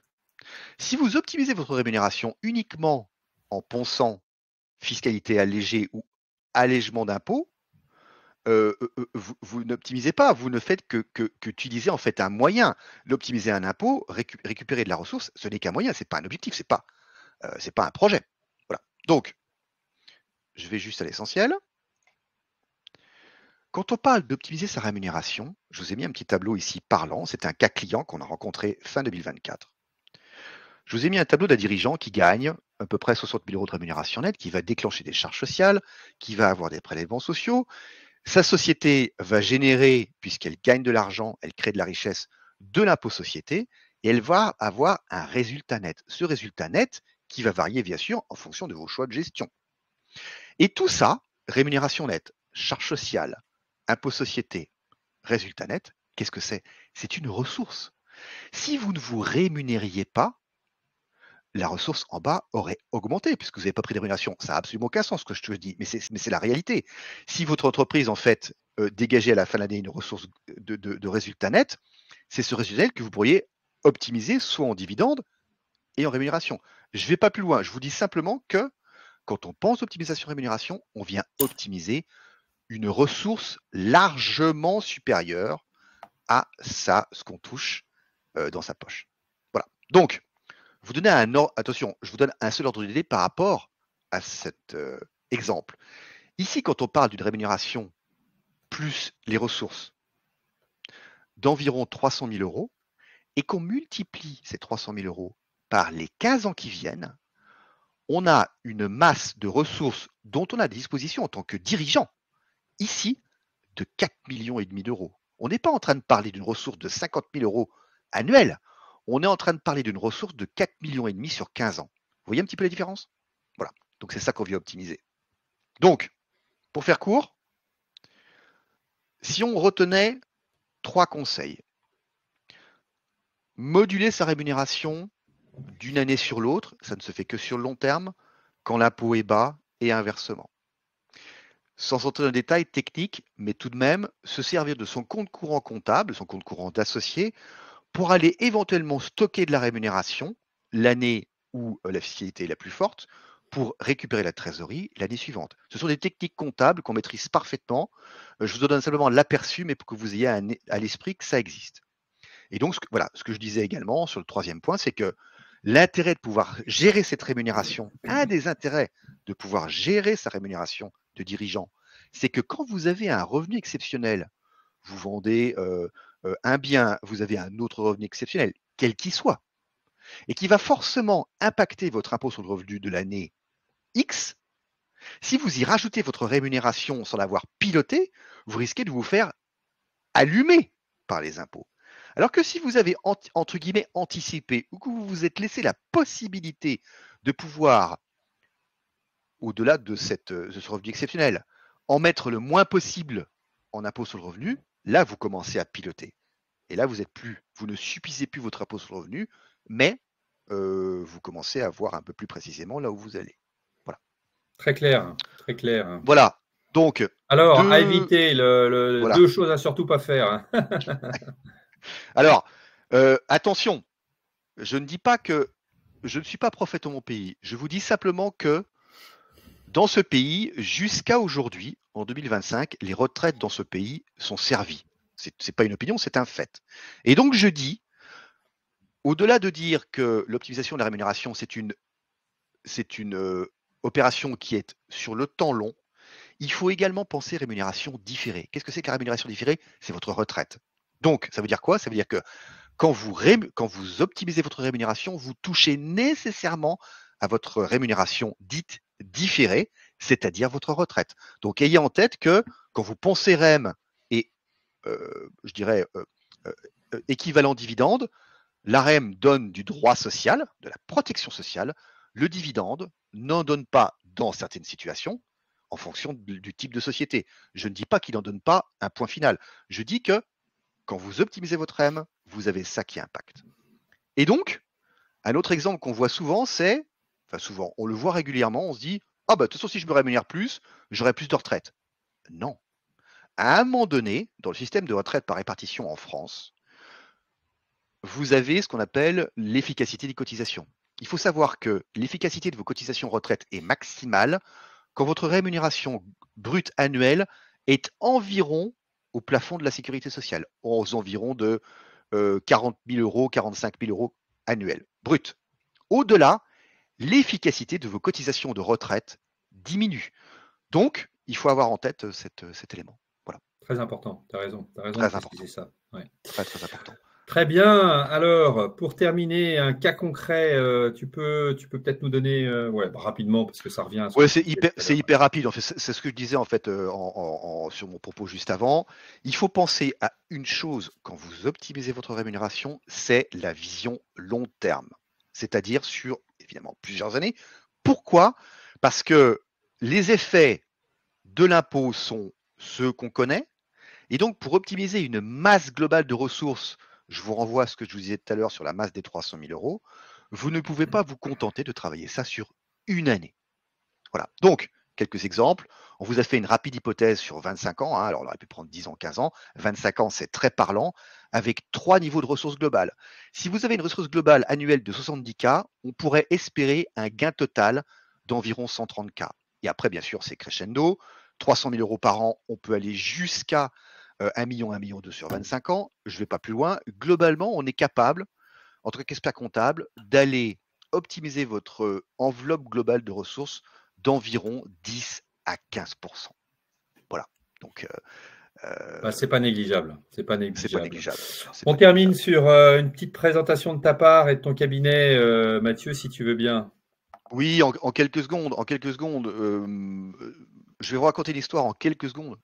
Si vous optimisez votre rémunération uniquement en pensant fiscalité allégée ou allègement d'impôts, vous n'optimisez pas, vous ne faites qu'utiliser en fait un moyen. L'optimiser un impôt, récupérer de la ressource, ce n'est qu'un moyen, ce n'est pas un objectif, ce n'est pas un projet. Voilà. Donc, je vais juste à l'essentiel. Quand on parle d'optimiser sa rémunération, je vous ai mis un petit tableau ici parlant, c'est un cas client qu'on a rencontré fin 2024. Je vous ai mis un tableau d'un dirigeant qui gagne à peu près 60 000 € de rémunération nette, qui va déclencher des charges sociales, qui va avoir des prélèvements sociaux. Sa société va générer, puisqu'elle gagne de l'argent, elle crée de la richesse, de l'impôt société et elle va avoir un résultat net. Ce résultat net qui va varier bien sûr en fonction de vos choix de gestion. Et tout ça, rémunération nette, charge sociale, impôt société, résultat net, qu'est-ce que c'est? C'est une ressource. Si vous ne vous rémunériez pas, la ressource en bas aurait augmenté puisque vous n'avez pas pris de rémunération. Ça n'a absolument aucun sens ce que je te dis, mais c'est la réalité. Si votre entreprise, en fait, dégageait à la fin de l'année une ressource de résultat net, c'est ce résultat net que vous pourriez optimiser soit en dividende et en rémunération. Je ne vais pas plus loin, je vous dis simplement que quand on pense optimisation rémunération, on vient optimiser une ressource largement supérieure à ce qu'on touche dans sa poche. Voilà. Donc, attention, je vous donne un seul ordre d'idée par rapport à cet exemple. Ici, quand on parle d'une rémunération plus les ressources d'environ 300 000 euros et qu'on multiplie ces 300 000 euros par les 15 ans qui viennent, on a une masse de ressources dont on a des dispositions en tant que dirigeant, ici, de 4,5 millions d'euros. On n'est pas en train de parler d'une ressource de 50 000 euros annuels, on est en train de parler d'une ressource de 4,5 millions sur 15 ans. Vous voyez un petit peu la différence? Voilà, donc c'est ça qu'on vient optimiser. Donc, pour faire court, si on retenait 3 conseils, moduler sa rémunération d'une année sur l'autre, ça ne se fait que sur le long terme, quand l'impôt est bas et inversement. Sans entrer dans les détails techniques, mais tout de même, se servir de son compte courant comptable, son compte courant d'associé, pour aller éventuellement stocker de la rémunération l'année où la fiscalité est la plus forte, pour récupérer la trésorerie l'année suivante. Ce sont des techniques comptables qu'on maîtrise parfaitement. Je vous donne simplement l'aperçu, mais pour que vous ayez à l'esprit que ça existe. Et donc, voilà, ce que je disais également sur le 3e point, c'est que l'intérêt de pouvoir gérer cette rémunération, un des intérêts de pouvoir gérer sa rémunération de dirigeant, c'est que quand vous avez un revenu exceptionnel, vous vendez un bien, vous avez un autre revenu exceptionnel, quel qu'il soit, et qui va forcément impacter votre impôt sur le revenu de l'année X, si vous y rajoutez votre rémunération sans l'avoir piloté, vous risquez de vous faire allumer par les impôts. Alors que si vous avez, entre guillemets, anticipé ou que vous vous êtes laissé la possibilité de pouvoir, au-delà de ce revenu exceptionnel, en mettre le moins possible en impôt sur le revenu, là, vous commencez à piloter. Et là, vous ne subissez plus votre impôt sur le revenu, mais vous commencez à voir un peu plus précisément là où vous allez. Voilà. Très clair, très clair. Voilà. Donc, alors, à éviter, voilà. 2 choses à surtout pas faire. Alors, attention, je ne dis pas que je ne suis pas prophète en mon pays. Je vous dis simplement que dans ce pays, jusqu'à aujourd'hui, en 2025, les retraites dans ce pays sont servies. Ce n'est pas une opinion, c'est un fait. Et donc, je dis, au-delà de dire que l'optimisation de la rémunération, c'est une opération qui est sur le temps long, il faut également penser rémunération différée. Qu'est-ce que c'est que la rémunération différée? C'est votre retraite. Donc, ça veut dire quoi? Ça veut dire que quand vous optimisez votre rémunération, vous touchez nécessairement à votre rémunération dite différée, c'est-à-dire votre retraite. Donc, ayez en tête que quand vous pensez REM et, je dirais, équivalent dividende, la REM donne du droit social, de la protection sociale. Le dividende n'en donne pas dans certaines situations, en fonction du type de société. Je ne dis pas qu'il n'en donne pas un point final. Je dis que quand vous optimisez votre REM, vous avez ça qui impacte. Et donc, un autre exemple qu'on voit souvent, souvent, on le voit régulièrement, on se dit, ah bah de toute façon, si je me rémunère plus, j'aurai plus de retraite. Non. À un moment donné, dans le système de retraite par répartition en France, vous avez ce qu'on appelle l'efficacité des cotisations. Il faut savoir que l'efficacité de vos cotisations retraite est maximale quand votre rémunération brute annuelle est environ au plafond de la sécurité sociale, aux environs de 40 000 euros, 45 000 euros annuels, brut. Au-delà, l'efficacité de vos cotisations de retraite diminue. Donc, il faut avoir en tête cet élément. Voilà. Très important, tu as raison Très de préciser important. ça. Ouais. Très, très important. Très bien. Alors, pour terminer, un cas concret, tu peux peut-être nous donner rapidement, parce que ça revient à ce Ouais, que tu disais tout à c'est l'heure. hyper rapide. En fait, c'est ce que je disais en fait sur mon propos juste avant. Il faut penser à une chose quand vous optimisez votre rémunération, c'est la vision long terme, c'est-à-dire sur évidemment plusieurs années. Pourquoi? Parce que les effets de l'impôt sont ceux qu'on connaît, et donc pour optimiser une masse globale de ressources, je vous renvoie à ce que je vous disais tout à l'heure sur la masse des 300 000 euros, vous ne pouvez pas vous contenter de travailler ça sur une année. Voilà. Donc, quelques exemples. On vous a fait une rapide hypothèse sur 25 ans. Alors, on aurait pu prendre 10 ans, 15 ans. 25 ans, c'est très parlant, avec 3 niveaux de ressources globales. Si vous avez une ressource globale annuelle de 70K, on pourrait espérer un gain total d'environ 130K. Et après, bien sûr, c'est crescendo. 300 000 euros par an, on peut aller jusqu'à 1 million, 1,2 million sur 25 ans. Je ne vais pas plus loin. Globalement, on est capable, en tant qu'expert comptable, d'aller optimiser votre enveloppe globale de ressources d'environ 10 à 15%. Voilà. Donc, C'est pas négligeable. C'est pas c'est pas négligeable. négligeable. On termine sur une petite présentation de ta part et de ton cabinet, Mathieu, si tu veux bien. Oui, en quelques secondes. Je vais vous raconter une histoire en quelques secondes.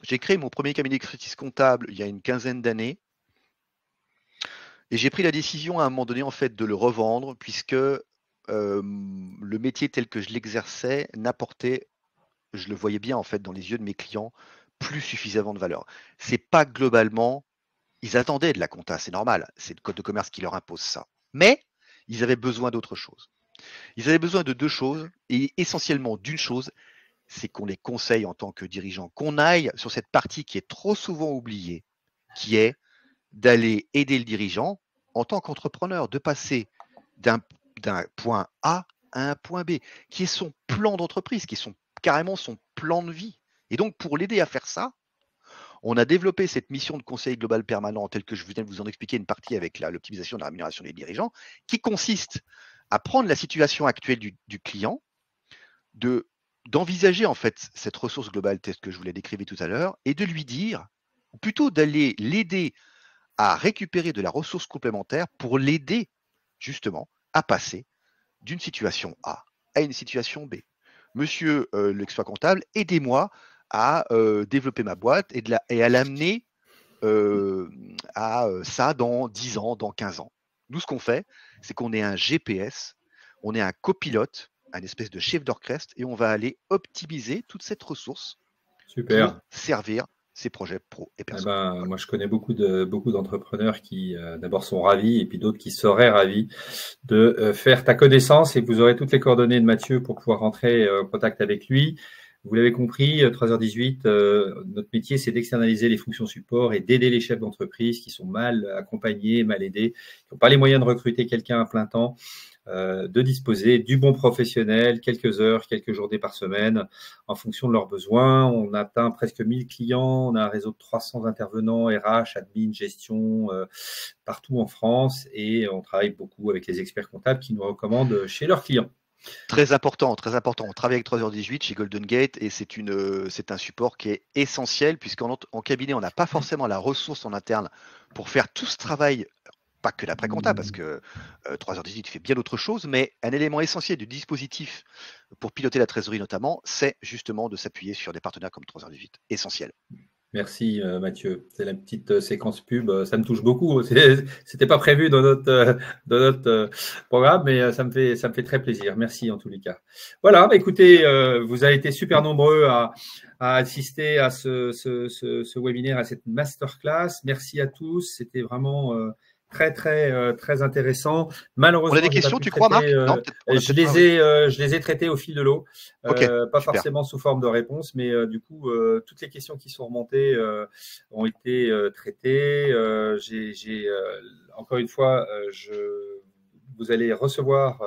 J'ai créé mon premier cabinet d'expertise comptable il y a une quinzaine d'années. Et j'ai pris la décision à un moment donné en fait de le revendre puisque le métier tel que je l'exerçais n'apportait, je le voyais bien en fait dans les yeux de mes clients, plus suffisamment de valeur. C'est pas globalement, ils attendaient de la compta, c'est normal, c'est le code de commerce qui leur impose ça. Mais ils avaient besoin d'autre chose. Ils avaient besoin de deux choses et essentiellement d'une chose, c'est qu'on les conseille en tant que dirigeant, qu'on aille sur cette partie qui est trop souvent oubliée, qui est d'aller aider le dirigeant en tant qu'entrepreneur, de passer d'un point A à un point B, qui est son plan d'entreprise, qui est carrément son plan de vie. Et donc, pour l'aider à faire ça, on a développé cette mission de conseil global permanent, telle que je viens de vous en expliquer une partie avec l'optimisation de la rémunération des dirigeants, qui consiste à prendre la situation actuelle du client, d'envisager en fait cette ressource globale telle que je vous l'ai décrivée tout à l'heure, et de lui dire, ou plutôt d'aller l'aider à récupérer de la ressource complémentaire pour l'aider justement à passer d'une situation A à une situation B. Monsieur l'expert comptable, aidez-moi à développer ma boîte et à l'amener à ça dans 10 ans, dans 15 ans. Nous, ce qu'on fait, c'est qu'on est un GPS, on est un copilote, un espèce de chef d'orchestre, et on va aller optimiser toute cette ressource Super. pour servir ces projets pro et perso. Voilà. Moi, je connais beaucoup d'entrepreneurs qui d'abord sont ravis et puis d'autres qui seraient ravis de faire ta connaissance, et vous aurez toutes les coordonnées de Mathieu pour pouvoir rentrer en contact avec lui. Vous l'avez compris, 3h18, notre métier, c'est d'externaliser les fonctions support et d'aider les chefs d'entreprise qui sont mal accompagnés, mal aidés, qui n'ont pas les moyens de recruter quelqu'un à plein temps, de disposer du bon professionnel, quelques heures, quelques journées par semaine, en fonction de leurs besoins. On atteint presque 1000 clients, on a un réseau de 300 intervenants, RH, admin, gestion, partout en France, et on travaille beaucoup avec les experts comptables qui nous recommandent chez leurs clients. Très important, très important. On travaille avec 3h18 chez Golden Gate et c'est un support qui est essentiel puisqu'en cabinet, on n'a pas forcément la ressource en interne pour faire tout ce travail, pas que l'après-compta, parce que 3h18 fait bien d'autres choses, mais un élément essentiel du dispositif pour piloter la trésorerie notamment, c'est justement de s'appuyer sur des partenaires comme 3h18. Essentiel. Merci Mathieu. C'est la petite séquence pub. Ça me touche beaucoup. C'était pas prévu dans notre programme, mais ça me fait très plaisir. Merci en tous les cas. Voilà. Écoutez, vous avez été super nombreux à assister à ce webinaire, à cette masterclass. Merci à tous. C'était vraiment très intéressant. Malheureusement, on a des questions, tu crois, Marc? Non, je les ai traités au fil de l'eau. Okay, pas super. Forcément sous forme de réponse, mais du coup, toutes les questions qui sont remontées ont été traitées. Encore une fois, vous allez recevoir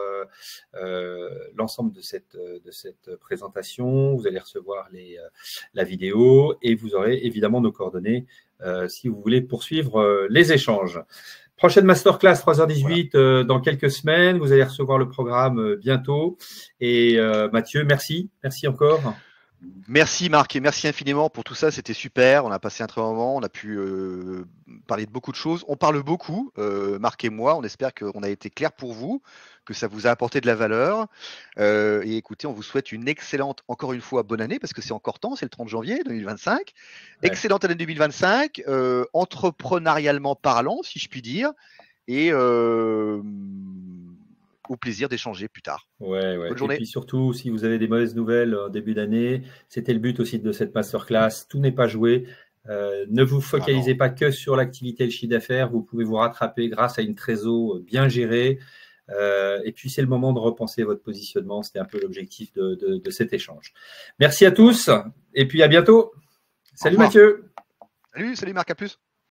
l'ensemble de cette présentation. Vous allez recevoir la vidéo et vous aurez évidemment nos coordonnées si vous voulez poursuivre les échanges. Prochaine masterclass 3h18 dans quelques semaines. Vous allez recevoir le programme bientôt. Et Mathieu, merci. Merci encore. Merci Marc et merci infiniment pour tout ça, c'était super, on a passé un très bon moment, on a pu parler de beaucoup de choses, on parle beaucoup, Marc et moi, on espère qu'on a été clair pour vous, que ça vous a apporté de la valeur et écoutez, on vous souhaite une excellente, encore une fois, bonne année parce que c'est encore temps, c'est le 30 janvier 2025, Ouais. excellente année 2025, entrepreneurialement parlant si je puis dire et au plaisir d'échanger plus tard. Ouais, ouais. Bonne Et journée. puis surtout, si vous avez des mauvaises nouvelles en début d'année, c'était le but aussi de cette masterclass. Tout n'est pas joué. Ne vous focalisez pas que sur l'activité et le chiffre d'affaires. Vous pouvez vous rattraper grâce à une trésor bien gérée. Et puis, c'est le moment de repenser votre positionnement. C'était un peu l'objectif de cet échange. Merci à tous. Et puis, à bientôt. Salut Mathieu. Salut Marc, à plus.